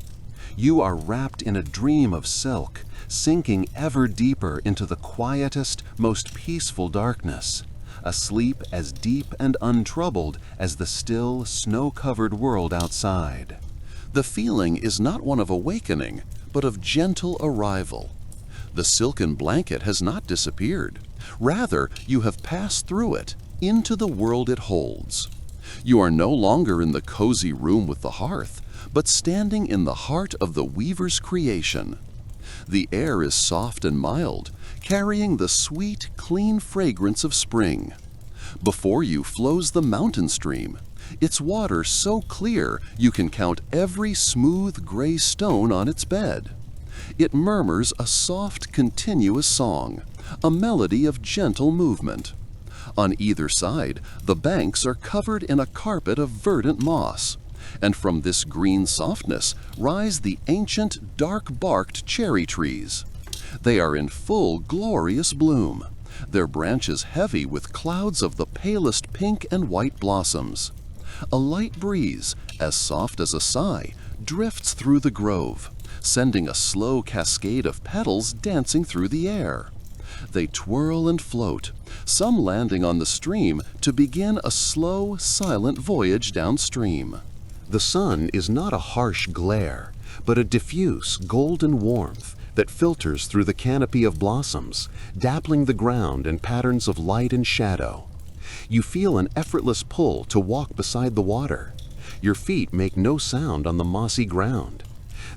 You are wrapped in a dream of silk, sinking ever deeper into the quietest, most peaceful darkness, a sleep as deep and untroubled as the still, snow-covered world outside. The feeling is not one of awakening, but of gentle arrival. The silken blanket has not disappeared. Rather, you have passed through it, into the world it holds. You are no longer in the cozy room with the hearth, but standing in the heart of the weaver's creation. The air is soft and mild, carrying the sweet, clean fragrance of spring. Before you flows the mountain stream, its water so clear you can count every smooth gray stone on its bed. It murmurs a soft, continuous song, a melody of gentle movement. On either side, the banks are covered in a carpet of verdant moss, and from this green softness rise the ancient dark-barked cherry trees. They are in full glorious bloom, their branches heavy with clouds of the palest pink and white blossoms. A light breeze, as soft as a sigh, drifts through the grove, sending a slow cascade of petals dancing through the air. They twirl and float, some landing on the stream to begin a slow, silent voyage downstream. The sun is not a harsh glare, but a diffuse golden warmth that filters through the canopy of blossoms, dappling the ground in patterns of light and shadow. You feel an effortless pull to walk beside the water. Your feet make no sound on the mossy ground.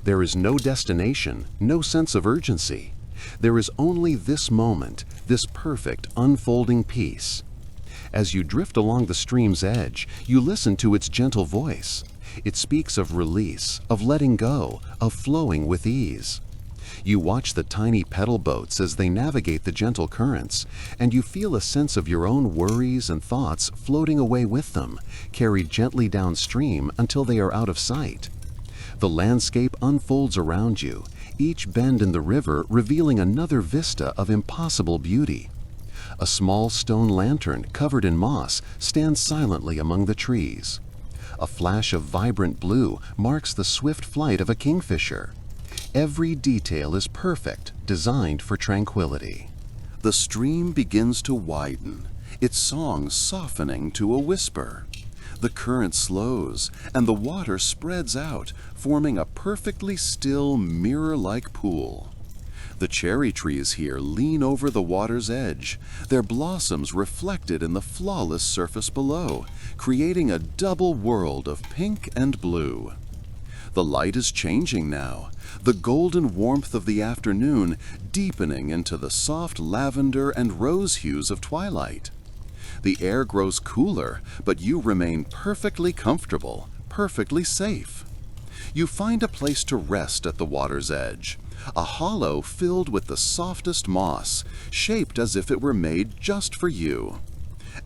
There is no destination, no sense of urgency. There is only this moment, this perfect unfolding peace. As you drift along the stream's edge, you listen to its gentle voice. It speaks of release, of letting go, of flowing with ease. You watch the tiny pedal boats as they navigate the gentle currents, and you feel a sense of your own worries and thoughts floating away with them, carried gently downstream until they are out of sight. The landscape unfolds around you, each bend in the river revealing another vista of impossible beauty. A small stone lantern covered in moss stands silently among the trees. A flash of vibrant blue marks the swift flight of a kingfisher. Every detail is perfect, designed for tranquility. The stream begins to widen, its song softening to a whisper. The current slows, and the water spreads out, forming a perfectly still, mirror-like pool. The cherry trees here lean over the water's edge, their blossoms reflected in the flawless surface below, creating a double world of pink and blue. The light is changing now, the golden warmth of the afternoon deepening into the soft lavender and rose hues of twilight. The air grows cooler, but you remain perfectly comfortable, perfectly safe. You find a place to rest at the water's edge, a hollow filled with the softest moss, shaped as if it were made just for you.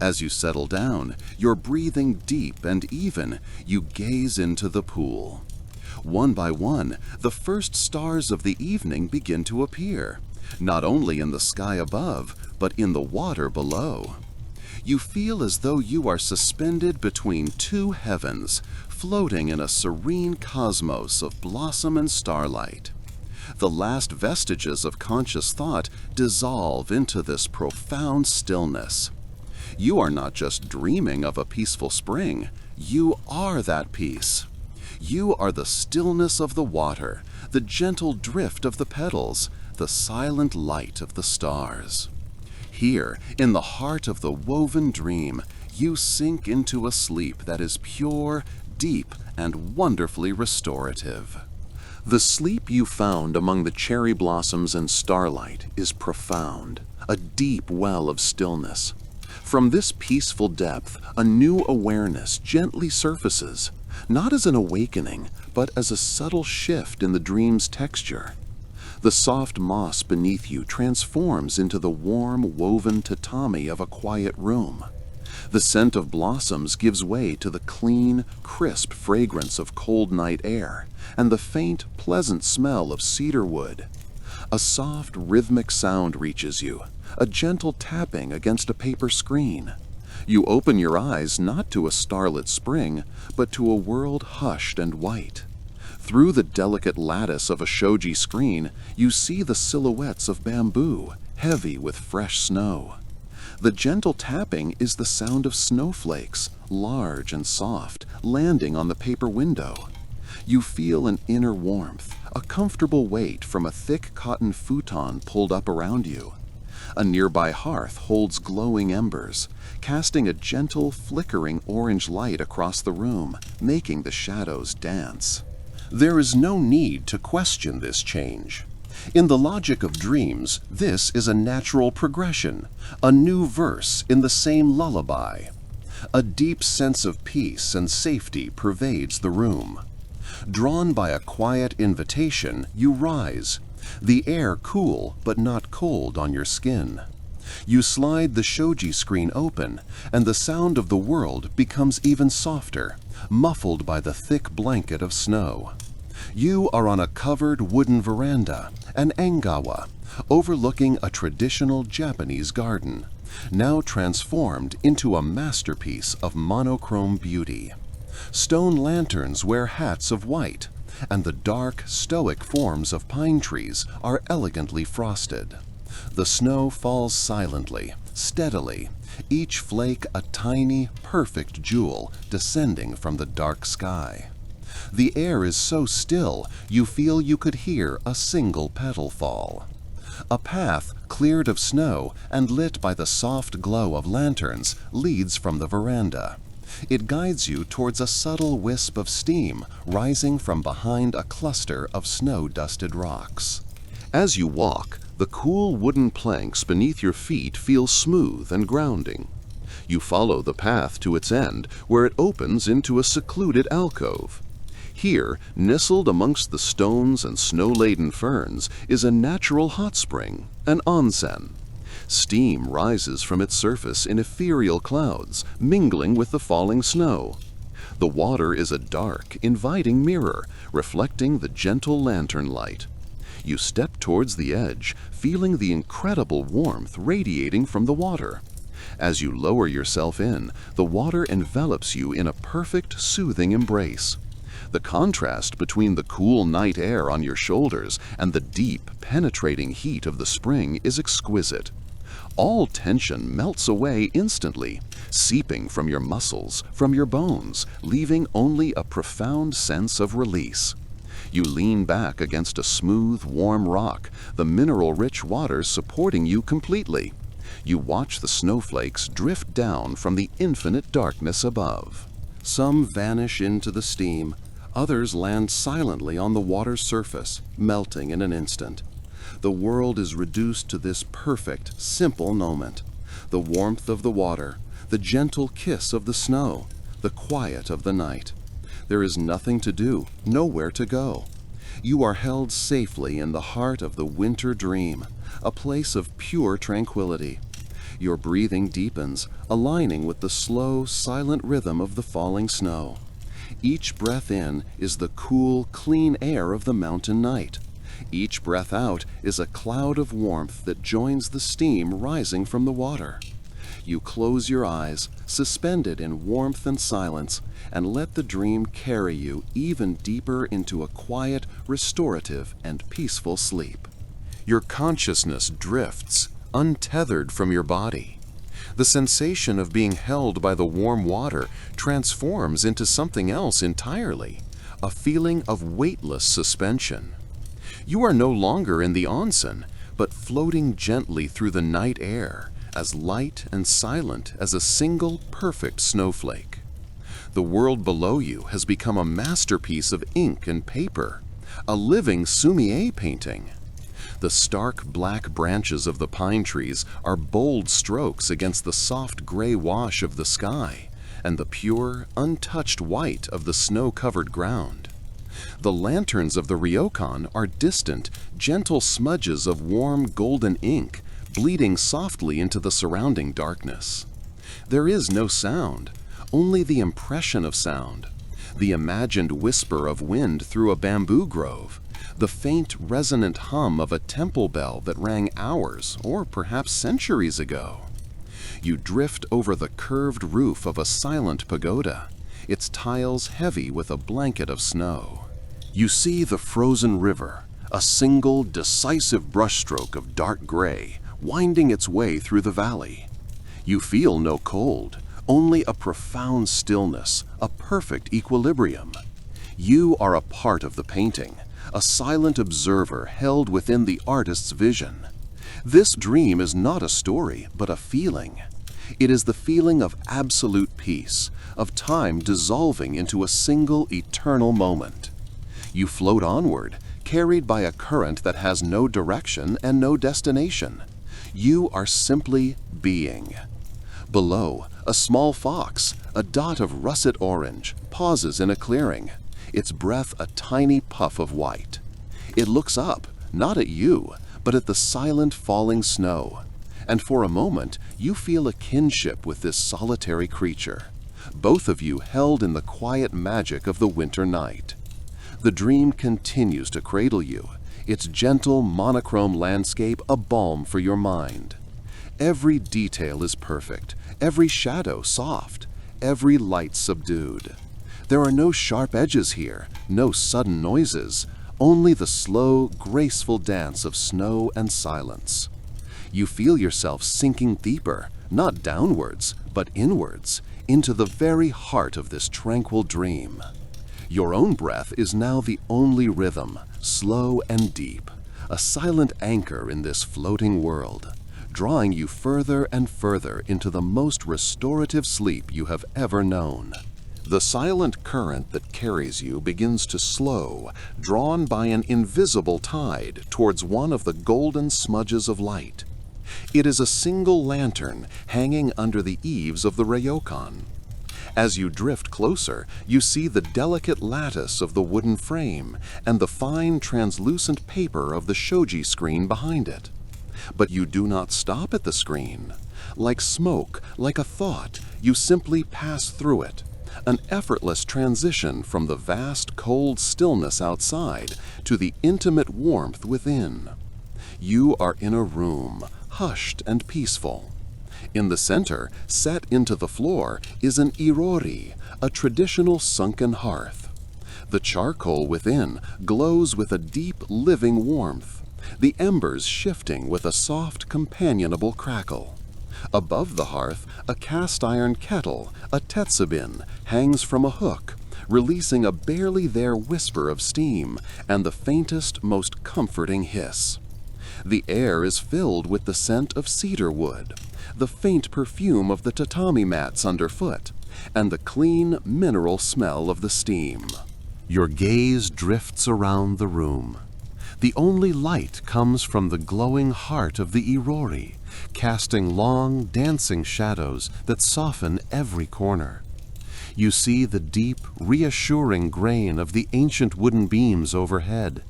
As you settle down, your breathing deep and even, you gaze into the pool. One by one, the first stars of the evening begin to appear, not only in the sky above, but in the water below. You feel as though you are suspended between two heavens, floating in a serene cosmos of blossom and starlight. The last vestiges of conscious thought dissolve into this profound stillness. You are not just dreaming of a peaceful spring, you are that peace. You are the stillness of the water, the gentle drift of the petals, the silent light of the stars. Here, in the heart of the woven dream, you sink into a sleep that is pure, deep, and wonderfully restorative. The sleep you found among the cherry blossoms and starlight is profound, a deep well of stillness. From this peaceful depth, a new awareness gently surfaces, not as an awakening, but as a subtle shift in the dream's texture. The soft moss beneath you transforms into the warm, woven tatami of a quiet room. The scent of blossoms gives way to the clean, crisp fragrance of cold night air, and the faint, pleasant smell of cedar wood. A soft, rhythmic sound reaches you, a gentle tapping against a paper screen. You open your eyes not to a starlit spring, but to a world hushed and white. Through the delicate lattice of a shoji screen, you see the silhouettes of bamboo, heavy with fresh snow. The gentle tapping is the sound of snowflakes, large and soft, landing on the paper window. You feel an inner warmth, a comfortable weight from a thick cotton futon pulled up around you. A nearby hearth holds glowing embers, casting a gentle, flickering orange light across the room, making the shadows dance. There is no need to question this change. In the logic of dreams, this is a natural progression, a new verse in the same lullaby. A deep sense of peace and safety pervades the room. Drawn by a quiet invitation, you rise, the air cool but not cold on your skin. You slide the shoji screen open, and the sound of the world becomes even softer, muffled by the thick blanket of snow. You are on a covered wooden veranda, an engawa, overlooking a traditional Japanese garden, now transformed into a masterpiece of monochrome beauty. Stone lanterns wear hats of white, and the dark, stoic forms of pine trees are elegantly frosted. The snow falls silently, steadily, each flake a tiny, perfect jewel descending from the dark sky. The air is so still you feel you could hear a single petal fall. A path cleared of snow and lit by the soft glow of lanterns leads from the veranda. It guides you towards a subtle wisp of steam rising from behind a cluster of snow-dusted rocks. As you walk, the cool wooden planks beneath your feet feel smooth and grounding. You follow the path to its end, where it opens into a secluded alcove. Here, nestled amongst the stones and snow-laden ferns, is a natural hot spring, an onsen. Steam rises from its surface in ethereal clouds, mingling with the falling snow. The water is a dark, inviting mirror, reflecting the gentle lantern light. You step towards the edge, feeling the incredible warmth radiating from the water. As you lower yourself in, the water envelops you in a perfect, soothing embrace. The contrast between the cool night air on your shoulders and the deep, penetrating heat of the spring is exquisite. All tension melts away instantly, seeping from your muscles, from your bones, leaving only a profound sense of release. You lean back against a smooth, warm rock, the mineral-rich waters supporting you completely. You watch the snowflakes drift down from the infinite darkness above. Some vanish into the steam, others land silently on the water's surface, melting in an instant. The world is reduced to this perfect, simple moment. The warmth of the water, the gentle kiss of the snow, the quiet of the night. There is nothing to do, nowhere to go. You are held safely in the heart of the winter dream, a place of pure tranquility. Your breathing deepens, aligning with the slow, silent rhythm of the falling snow. Each breath in is the cool, clean air of the mountain night. Each breath out is a cloud of warmth that joins the steam rising from the water. You close your eyes, suspended in warmth and silence, and let the dream carry you even deeper into a quiet, restorative, and peaceful sleep. Your consciousness drifts, untethered from your body. The sensation of being held by the warm water transforms into something else entirely, a feeling of weightless suspension. You are no longer in the onsen, but floating gently through the night air, as light and silent as a single perfect snowflake. The world below you has become a masterpiece of ink and paper, a living sumi-e painting. The stark black branches of the pine trees are bold strokes against the soft gray wash of the sky and the pure, untouched white of the snow-covered ground. The lanterns of the ryokan are distant, gentle smudges of warm golden ink bleeding softly into the surrounding darkness. There is no sound, only the impression of sound, the imagined whisper of wind through a bamboo grove, the faint resonant hum of a temple bell that rang hours or perhaps centuries ago. You drift over the curved roof of a silent pagoda, its tiles heavy with a blanket of snow. You see the frozen river, a single decisive brushstroke of dark gray, winding its way through the valley. You feel no cold, only a profound stillness, a perfect equilibrium. You are a part of the painting, a silent observer held within the artist's vision. This dream is not a story, but a feeling. It is the feeling of absolute peace, of time dissolving into a single eternal moment. You float onward, carried by a current that has no direction and no destination. You are simply being. Below, a small fox, a dot of russet orange, pauses in a clearing, its breath a tiny puff of white. It looks up, not at you, but at the silent falling snow. and for a moment you feel a kinship with this solitary creature, both of you held in the quiet magic of the winter night. The dream continues to cradle you, its gentle monochrome landscape a balm for your mind. Every detail is perfect, every shadow soft, every light subdued. There are no sharp edges here, no sudden noises, only the slow, graceful dance of snow and silence. You feel yourself sinking deeper, not downwards, but inwards, into the very heart of this tranquil dream. Your own breath is now the only rhythm, slow and deep, a silent anchor in this floating world, drawing you further and further into the most restorative sleep you have ever known. The silent current that carries you begins to slow, drawn by an invisible tide towards one of the golden smudges of light. It is a single lantern hanging under the eaves of the ryokan. As you drift closer, you see the delicate lattice of the wooden frame and the fine translucent paper of the shoji screen behind it. But you do not stop at the screen. Like smoke, like a thought, you simply pass through it. An effortless transition from the vast cold stillness outside to the intimate warmth within. You are in a room, hushed and peaceful. In the center, set into the floor, is an irori, a traditional sunken hearth. The charcoal within glows with a deep, living warmth, the embers shifting with a soft, companionable crackle. Above the hearth, a cast-iron kettle, a tetsubin, hangs from a hook, releasing a barely there whisper of steam and the faintest, most comforting hiss. The air is filled with the scent of cedar wood, the faint perfume of the tatami mats underfoot, and the clean, mineral smell of the steam. Your gaze drifts around the room. The only light comes from the glowing heart of the irori, casting long, dancing shadows that soften every corner. You see the deep, reassuring grain of the ancient wooden beams overhead,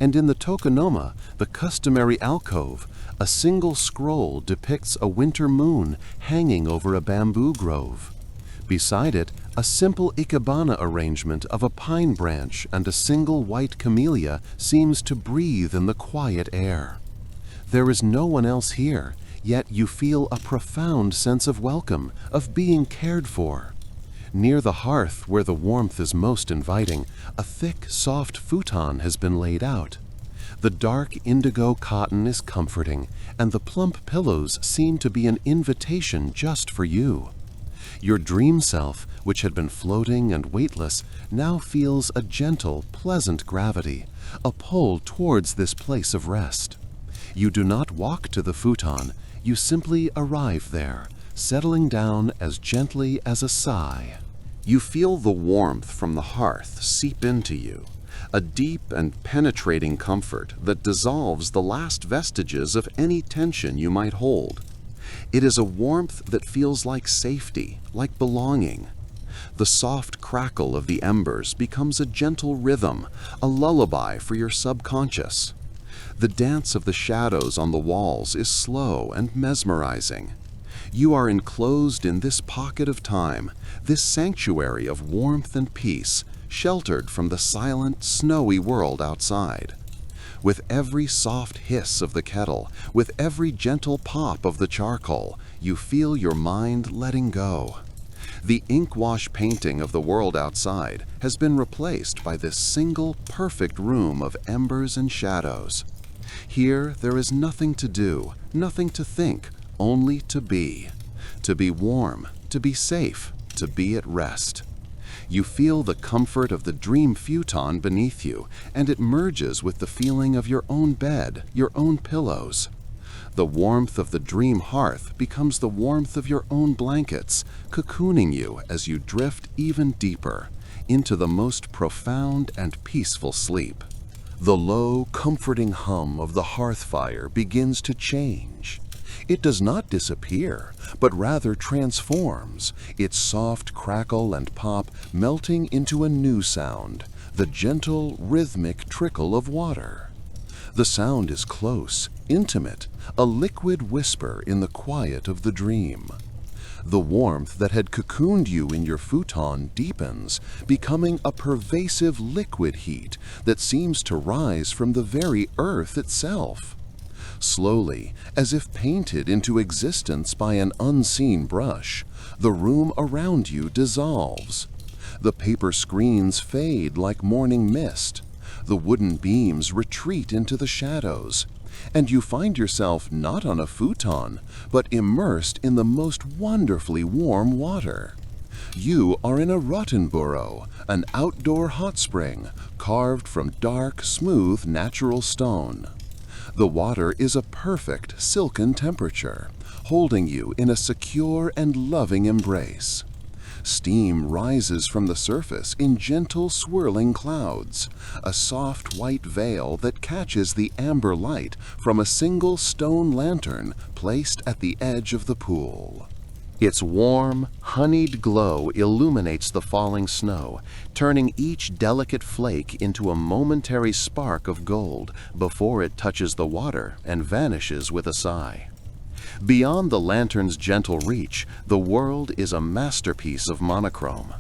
and in the tokonoma, the customary alcove, a single scroll depicts a winter moon hanging over a bamboo grove. Beside it, a simple ikebana arrangement of a pine branch and a single white camellia seems to breathe in the quiet air. There is no one else here, yet you feel a profound sense of welcome, of being cared for. Near the hearth, where the warmth is most inviting, a thick, soft futon has been laid out. The dark indigo cotton is comforting, and the plump pillows seem to be an invitation just for you. Your dream self, which had been floating and weightless, now feels a gentle, pleasant gravity, a pull towards this place of rest. You do not walk to the futon, you simply arrive there, settling down as gently as a sigh. You feel the warmth from the hearth seep into you, a deep and penetrating comfort that dissolves the last vestiges of any tension you might hold. It is a warmth that feels like safety, like belonging. The soft crackle of the embers becomes a gentle rhythm, a lullaby for your subconscious. The dance of the shadows on the walls is slow and mesmerizing. You are enclosed in this pocket of time, this sanctuary of warmth and peace, sheltered from the silent, snowy world outside. With every soft hiss of the kettle, with every gentle pop of the charcoal, you feel your mind letting go. The ink-wash painting of the world outside has been replaced by this single, perfect room of embers and shadows. Here there is nothing to do, nothing to think, only to be. To be warm, to be safe, to be at rest. You feel the comfort of the dream futon beneath you, and it merges with the feeling of your own bed, your own pillows. The warmth of the dream hearth becomes the warmth of your own blankets, cocooning you as you drift even deeper into the most profound and peaceful sleep. The low, comforting hum of the hearth fire begins to change. It does not disappear, but rather transforms, its soft crackle and pop melting into a new sound, the gentle, rhythmic trickle of water. The sound is close, intimate, a liquid whisper in the quiet of the dream. The warmth that had cocooned you in your futon deepens, becoming a pervasive liquid heat that seems to rise from the very earth itself. Slowly, as if painted into existence by an unseen brush, the room around you dissolves. The paper screens fade like morning mist. The wooden beams retreat into the shadows, and you find yourself not on a futon, but immersed in the most wonderfully warm water. You are in a Rottenborough, an outdoor hot spring carved from dark, smooth, natural stone. The water is a perfect silken temperature, holding you in a secure and loving embrace. Steam rises from the surface in gentle swirling clouds, a soft white veil that catches the amber light from a single stone lantern placed at the edge of the pool. Its warm, honeyed glow illuminates the falling snow, turning each delicate flake into a momentary spark of gold before it touches the water and vanishes with a sigh. Beyond the lantern's gentle reach, the world is a masterpiece of monochrome.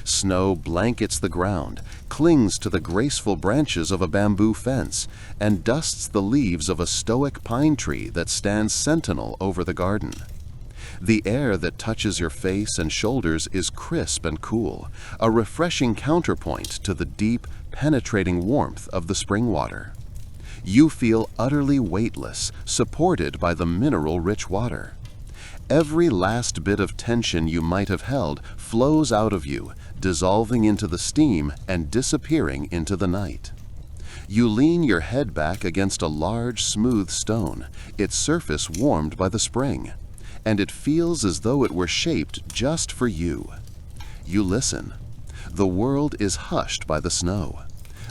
Snow blankets the ground, clings to the graceful branches of a bamboo fence, and dusts the leaves of a stoic pine tree that stands sentinel over the garden. The air that touches your face and shoulders is crisp and cool, a refreshing counterpoint to the deep, penetrating warmth of the spring water. You feel utterly weightless, supported by the mineral-rich water. Every last bit of tension you might have held flows out of you, dissolving into the steam and disappearing into the night. You lean your head back against a large, smooth stone, its surface warmed by the spring, and it feels as though it were shaped just for you. You listen. The world is hushed by the snow.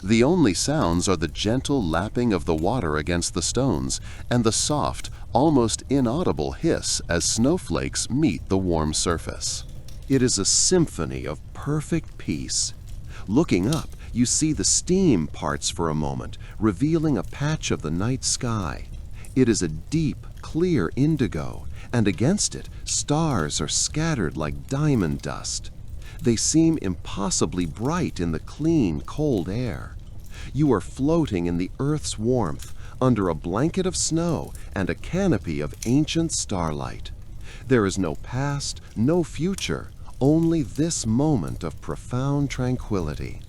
The only sounds are the gentle lapping of the water against the stones and the soft, almost inaudible hiss as snowflakes meet the warm surface. It is a symphony of perfect peace. Looking up, you see the steam parts for a moment, revealing a patch of the night sky. It is a deep, clear indigo, and against it, stars are scattered like diamond dust. They seem impossibly bright in the clean, cold air. You are floating in the earth's warmth, under a blanket of snow and a canopy of ancient starlight. There is no past, no future, only this moment of profound tranquility.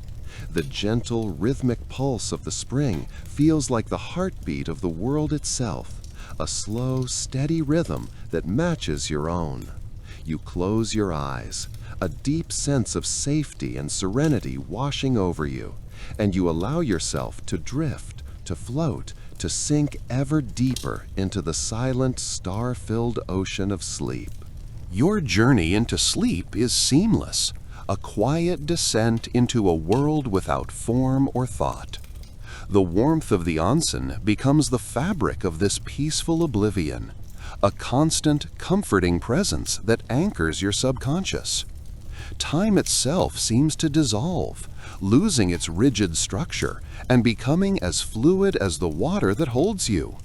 The gentle, rhythmic pulse of the spring feels like the heartbeat of the world itself, a slow, steady rhythm that matches your own. You close your eyes, a deep sense of safety and serenity washing over you, and you allow yourself to drift, to float, to sink ever deeper into the silent, star-filled ocean of sleep. Your journey into sleep is seamless, a quiet descent into a world without form or thought. The warmth of the onsen becomes the fabric of this peaceful oblivion, a constant, comforting presence that anchors your subconscious. Time itself seems to dissolve, losing its rigid structure and becoming as fluid as the water that holds you.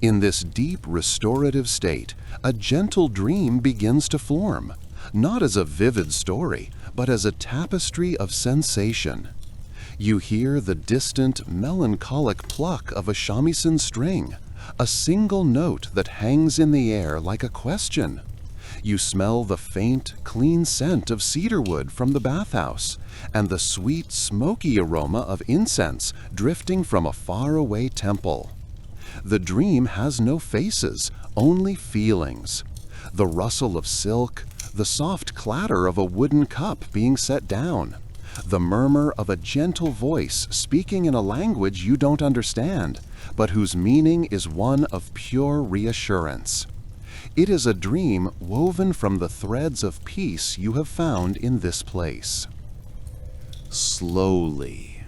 In this deep restorative state, a gentle dream begins to form, not as a vivid story, but as a tapestry of sensation. You hear the distant, melancholic pluck of a shamisen string, a single note that hangs in the air like a question. You smell the faint, clean scent of cedarwood from the bathhouse, and the sweet, smoky aroma of incense drifting from a faraway temple. The dream has no faces, only feelings. The rustle of silk, the soft clatter of a wooden cup being set down, the murmur of a gentle voice speaking in a language you don't understand, but whose meaning is one of pure reassurance. It is a dream woven from the threads of peace you have found in this place. Slowly,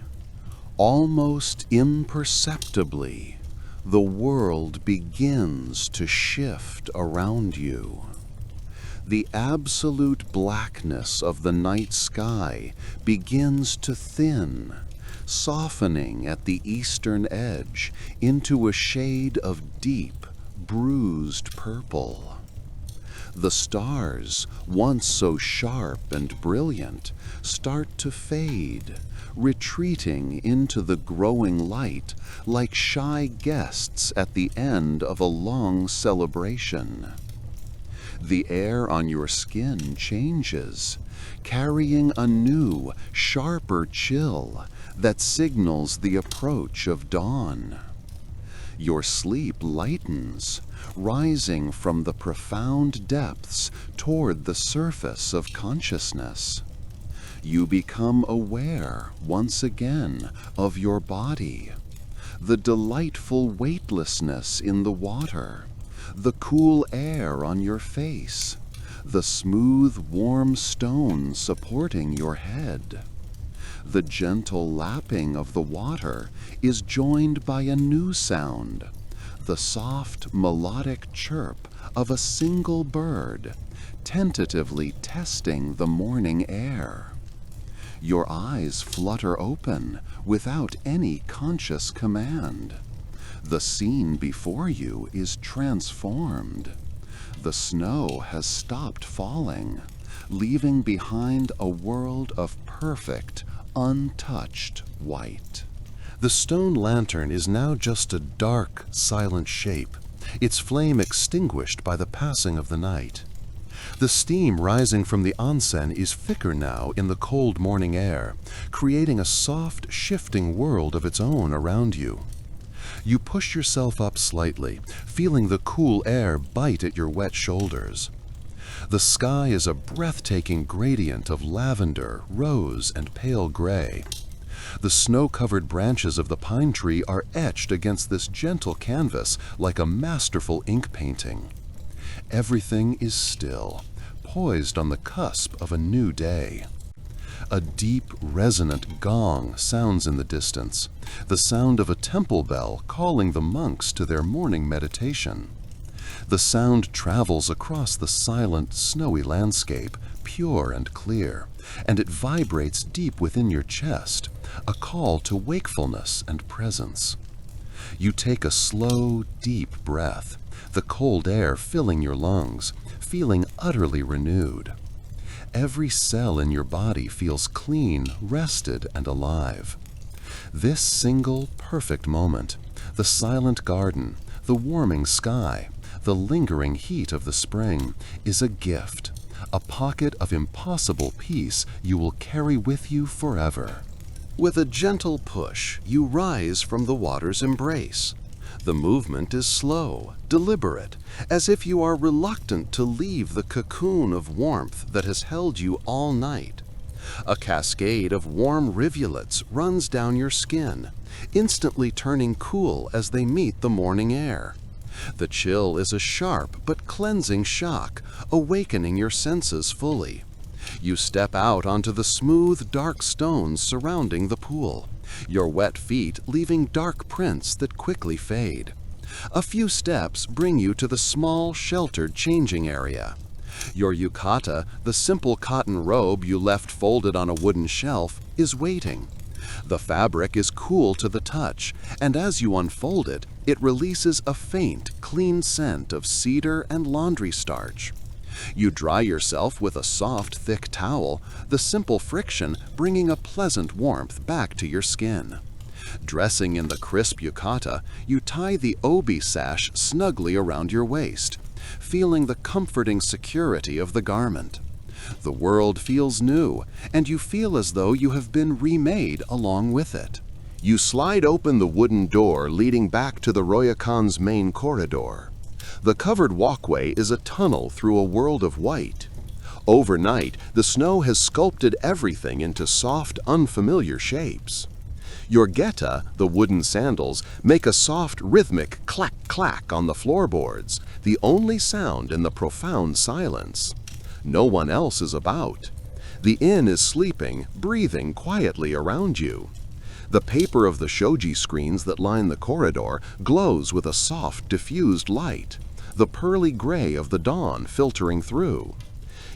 almost imperceptibly, the world begins to shift around you. The absolute blackness of the night sky begins to thin, softening at the eastern edge into a shade of deep, bruised purple. The stars, once so sharp and brilliant, start to fade, retreating into the growing light like shy guests at the end of a long celebration. The air on your skin changes, carrying a new, sharper chill that signals the approach of dawn. Your sleep lightens, rising from the profound depths toward the surface of consciousness. You become aware once again of your body, the delightful weightlessness in the water, the cool air on your face, the smooth, warm stone supporting your head. The gentle lapping of the water is joined by a new sound, the soft, melodic chirp of a single bird, tentatively testing the morning air. Your eyes flutter open without any conscious command. The scene before you is transformed. The snow has stopped falling, leaving behind a world of perfect, untouched white. The stone lantern is now just a dark, silent shape, its flame extinguished by the passing of the night. The steam rising from the onsen is thicker now in the cold morning air, creating a soft, shifting world of its own around you. You push yourself up slightly, feeling the cool air bite at your wet shoulders. The sky is a breathtaking gradient of lavender, rose, and pale gray. The snow-covered branches of the pine tree are etched against this gentle canvas like a masterful ink painting. Everything is still, poised on the cusp of a new day. A deep, resonant gong sounds in the distance, the sound of a temple bell calling the monks to their morning meditation. The sound travels across the silent, snowy landscape, pure and clear, and it vibrates deep within your chest, a call to wakefulness and presence. You take a slow, deep breath, the cold air filling your lungs, feeling utterly renewed. Every cell in your body feels clean, rested, and alive. This single, perfect moment, the silent garden, the warming sky, the lingering heat of the spring, is a gift, a pocket of impossible peace you will carry with you forever. With a gentle push, you rise from the water's embrace. The movement is slow, deliberate, as if you are reluctant to leave the cocoon of warmth that has held you all night. A cascade of warm rivulets runs down your skin, instantly turning cool as they meet the morning air. The chill is a sharp but cleansing shock, awakening your senses fully. You step out onto the smooth, dark stones surrounding the pool, your wet feet leaving dark prints that quickly fade. A few steps bring you to the small, sheltered changing area. Your yukata, the simple cotton robe you left folded on a wooden shelf, is waiting. The fabric is cool to the touch, and as you unfold it, it releases a faint, clean scent of cedar and laundry starch. You dry yourself with a soft, thick towel, the simple friction bringing a pleasant warmth back to your skin. Dressing in the crisp yukata, you tie the obi sash snugly around your waist, feeling the comforting security of the garment. The world feels new, and you feel as though you have been remade along with it. You slide open the wooden door leading back to the ryokan's main corridor. The covered walkway is a tunnel through a world of white. Overnight, the snow has sculpted everything into soft, unfamiliar shapes. Your geta, the wooden sandals, make a soft, rhythmic clack-clack on the floorboards, the only sound in the profound silence. No one else is about. The inn is sleeping, breathing quietly around you. The paper of the shoji screens that line the corridor glows with a soft, diffused light, the pearly gray of the dawn filtering through.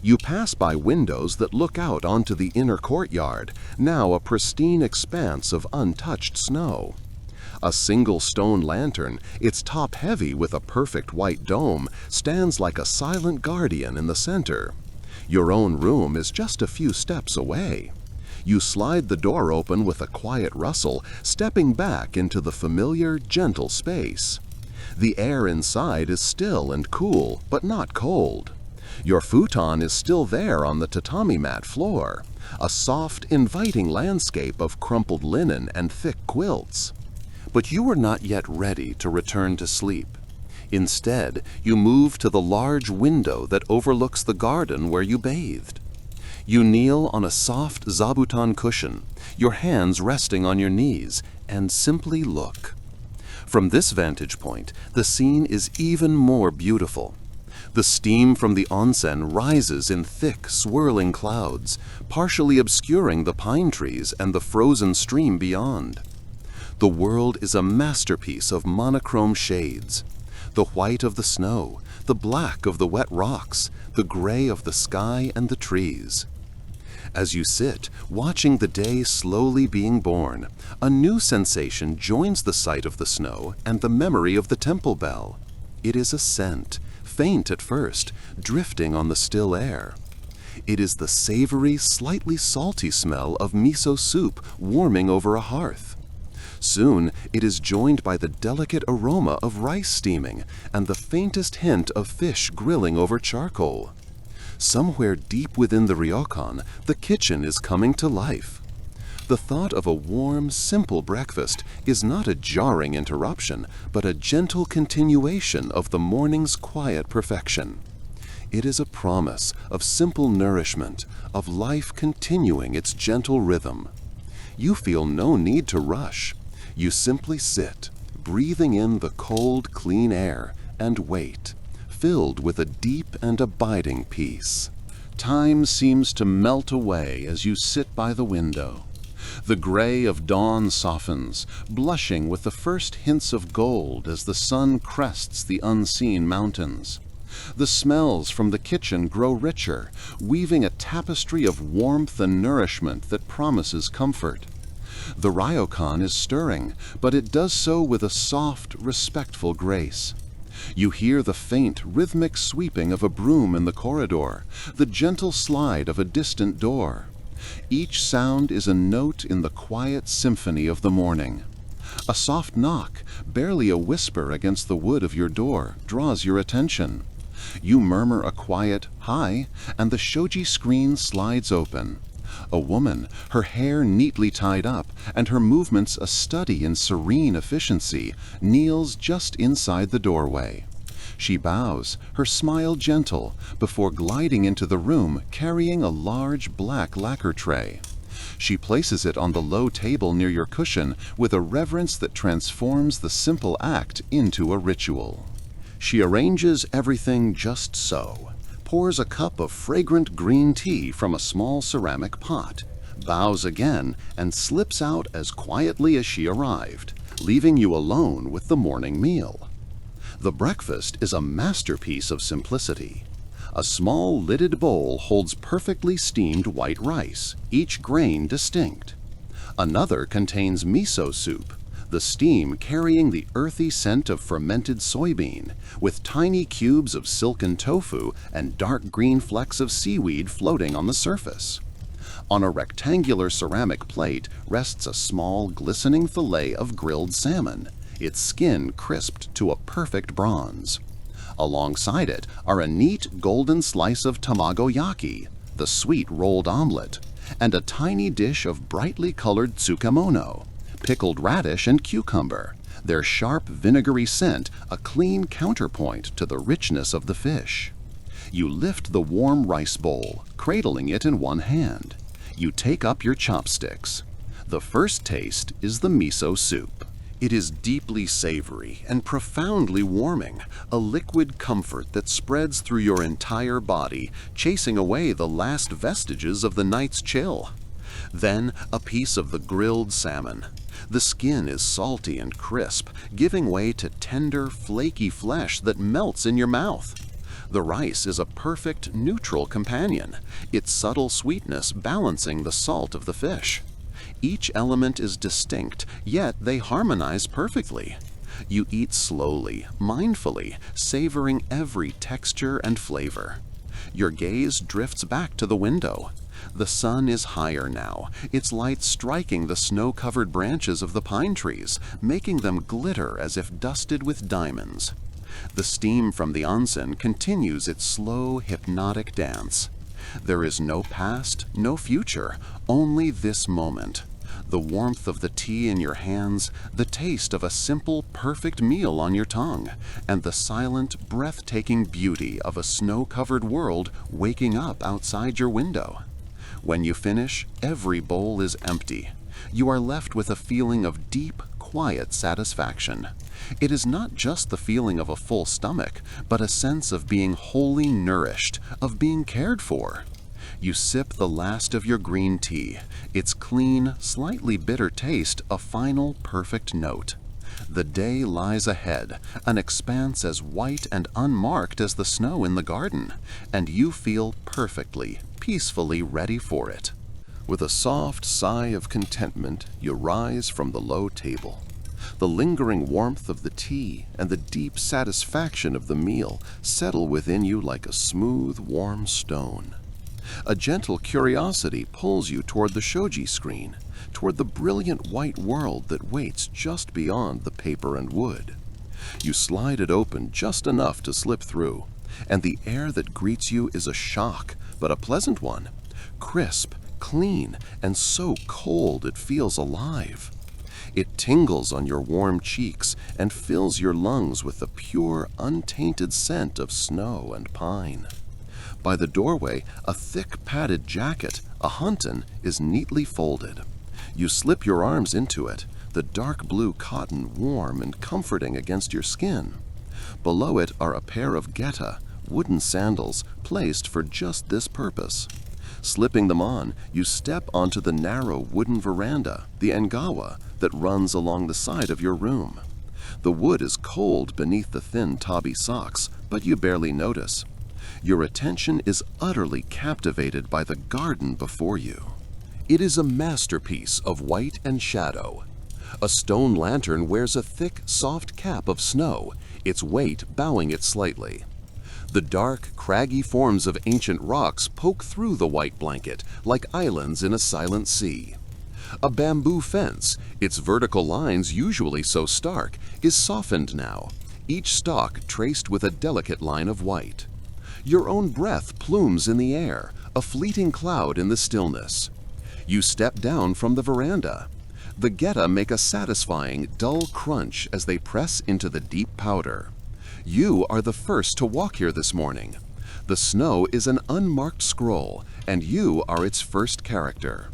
You pass by windows that look out onto the inner courtyard, now a pristine expanse of untouched snow. A single stone lantern, its top heavy with a perfect white dome, stands like a silent guardian in the center. Your own room is just a few steps away. You slide the door open with a quiet rustle, stepping back into the familiar, gentle space. The air inside is still and cool, but not cold. Your futon is still there on the tatami mat floor, a soft, inviting landscape of crumpled linen and thick quilts. But you are not yet ready to return to sleep. Instead, you move to the large window that overlooks the garden where you bathed. You kneel on a soft zabuton cushion, your hands resting on your knees, and simply look. From this vantage point, the scene is even more beautiful. The steam from the onsen rises in thick, swirling clouds, partially obscuring the pine trees and the frozen stream beyond. The world is a masterpiece of monochrome shades. The white of the snow, the black of the wet rocks, the gray of the sky and the trees. As you sit, watching the day slowly being born, a new sensation joins the sight of the snow and the memory of the temple bell. It is a scent, faint at first, drifting on the still air. It is the savory, slightly salty smell of miso soup warming over a hearth. Soon, it is joined by the delicate aroma of rice steaming and the faintest hint of fish grilling over charcoal. Somewhere deep within the ryokan, the kitchen is coming to life. The thought of a warm, simple breakfast is not a jarring interruption, but a gentle continuation of the morning's quiet perfection. It is a promise of simple nourishment, of life continuing its gentle rhythm. You feel no need to rush. You simply sit, breathing in the cold, clean air, and wait, filled with a deep and abiding peace. Time seems to melt away as you sit by the window. The gray of dawn softens, blushing with the first hints of gold as the sun crests the unseen mountains. The smells from the kitchen grow richer, weaving a tapestry of warmth and nourishment that promises comfort. The ryokan is stirring, but it does so with a soft, respectful grace. You hear the faint, rhythmic sweeping of a broom in the corridor, the gentle slide of a distant door. Each sound is a note in the quiet symphony of the morning. A soft knock, barely a whisper against the wood of your door, draws your attention. You murmur a quiet "hi," and the shoji screen slides open. A woman, her hair neatly tied up and her movements a study in serene efficiency, kneels just inside the doorway. She bows, her smile gentle, before gliding into the room carrying a large black lacquer tray. She places it on the low table near your cushion with a reverence that transforms the simple act into a ritual. She arranges everything just so, pours a cup of fragrant green tea from a small ceramic pot, bows again, and slips out as quietly as she arrived, leaving you alone with the morning meal. The breakfast is a masterpiece of simplicity. A small lidded bowl holds perfectly steamed white rice, each grain distinct. Another contains miso soup, the steam carrying the earthy scent of fermented soybean, with tiny cubes of silken tofu and dark green flecks of seaweed floating on the surface. On a rectangular ceramic plate rests a small, glistening fillet of grilled salmon, its skin crisped to a perfect bronze. Alongside it are a neat golden slice of tamagoyaki, the sweet rolled omelet, and a tiny dish of brightly colored tsukemono, pickled radish and cucumber, their sharp vinegary scent a clean counterpoint to the richness of the fish. You lift the warm rice bowl, cradling it in one hand. You take up your chopsticks. The first taste is the miso soup. It is deeply savory and profoundly warming, a liquid comfort that spreads through your entire body, chasing away the last vestiges of the night's chill. Then a piece of the grilled salmon. The skin is salty and crisp, giving way to tender, flaky flesh that melts in your mouth. The rice is a perfect neutral companion, its subtle sweetness balancing the salt of the fish. Each element is distinct, yet they harmonize perfectly. You eat slowly, mindfully, savoring every texture and flavor. Your gaze drifts back to the window. The sun is higher now, its light striking the snow-covered branches of the pine trees, making them glitter as if dusted with diamonds. The steam from the onsen continues its slow, hypnotic dance. There is no past, no future, only this moment. The warmth of the tea in your hands, the taste of a simple, perfect meal on your tongue, and the silent, breathtaking beauty of a snow-covered world waking up outside your window. When you finish, every bowl is empty. You are left with a feeling of deep, quiet satisfaction. It is not just the feeling of a full stomach, but a sense of being wholly nourished, of being cared for. You sip the last of your green tea, its clean, slightly bitter taste a final perfect note. The day lies ahead, an expanse as white and unmarked as the snow in the garden, and you feel perfectly, peacefully ready for it. With a soft sigh of contentment, you rise from the low table. The lingering warmth of the tea and the deep satisfaction of the meal settle within you like a smooth, warm stone. A gentle curiosity pulls you toward the shoji screen, toward the brilliant white world that waits just beyond the paper and wood. You slide it open just enough to slip through, and the air that greets you is a shock, but a pleasant one. Crisp, clean, and so cold it feels alive. It tingles on your warm cheeks and fills your lungs with the pure, untainted scent of snow and pine. By the doorway, a thick padded jacket, a huntin, is neatly folded. You slip your arms into it, the dark blue cotton warm and comforting against your skin. Below it are a pair of geta, wooden sandals, placed for just this purpose. Slipping them on, you step onto the narrow wooden veranda, the engawa, that runs along the side of your room. The wood is cold beneath the thin tabi socks, but you barely notice. Your attention is utterly captivated by the garden before you. It is a masterpiece of white and shadow. A stone lantern wears a thick, soft cap of snow, its weight bowing it slightly. The dark, craggy forms of ancient rocks poke through the white blanket like islands in a silent sea. A bamboo fence, its vertical lines usually so stark, is softened now, each stalk traced with a delicate line of white. Your own breath plumes in the air, a fleeting cloud in the stillness. You step down from the veranda. The geta make a satisfying, dull crunch as they press into the deep powder. You are the first to walk here this morning. The snow is an unmarked scroll, and you are its first character.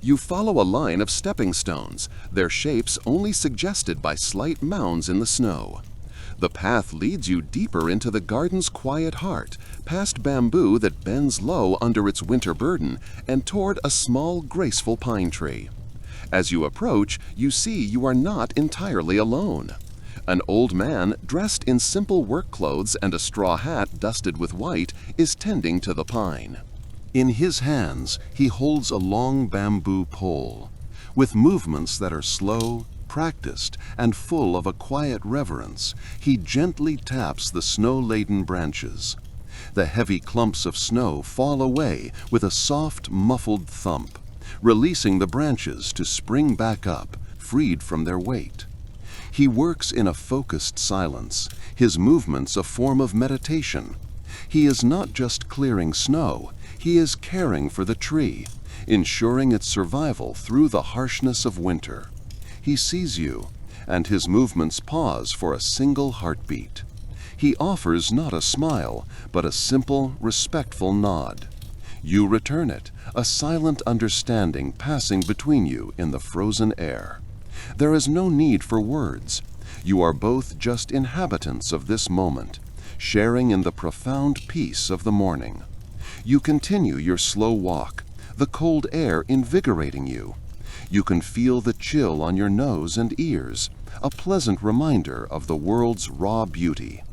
You follow a line of stepping stones, their shapes only suggested by slight mounds in the snow. The path leads you deeper into the garden's quiet heart, past bamboo that bends low under its winter burden, and toward a small, graceful pine tree. As you approach, you see you are not entirely alone. An old man, dressed in simple work clothes and a straw hat dusted with white, is tending to the pine. In his hands, he holds a long bamboo pole. With movements that are slow, practiced, and full of a quiet reverence, he gently taps the snow-laden branches. The heavy clumps of snow fall away with a soft, muffled thump, releasing the branches to spring back up, freed from their weight. He works in a focused silence, his movements a form of meditation. He is not just clearing snow, he is caring for the tree, ensuring its survival through the harshness of winter. He sees you, and his movements pause for a single heartbeat. He offers not a smile, but a simple, respectful nod. You return it, a silent understanding passing between you in the frozen air. There is no need for words. You are both just inhabitants of this moment, sharing in the profound peace of the morning. You continue your slow walk, the cold air invigorating you. You can feel the chill on your nose and ears, a pleasant reminder of the world's raw beauty.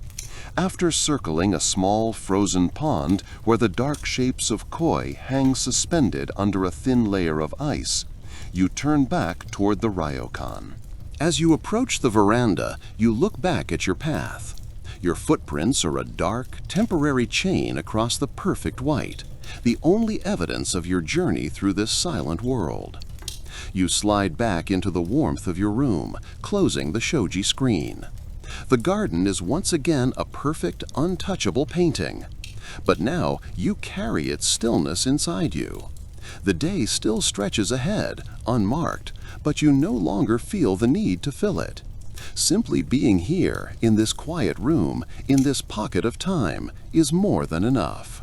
After circling a small frozen pond where the dark shapes of koi hang suspended under a thin layer of ice, you turn back toward the ryokan. As you approach the veranda, you look back at your path. Your footprints are a dark, temporary chain across the perfect white, the only evidence of your journey through this silent world. You slide back into the warmth of your room, closing the shoji screen. The garden is once again a perfect, untouchable painting. But now you carry its stillness inside you. The day still stretches ahead, unmarked, but you no longer feel the need to fill it. Simply being here, in this quiet room, in this pocket of time, is more than enough.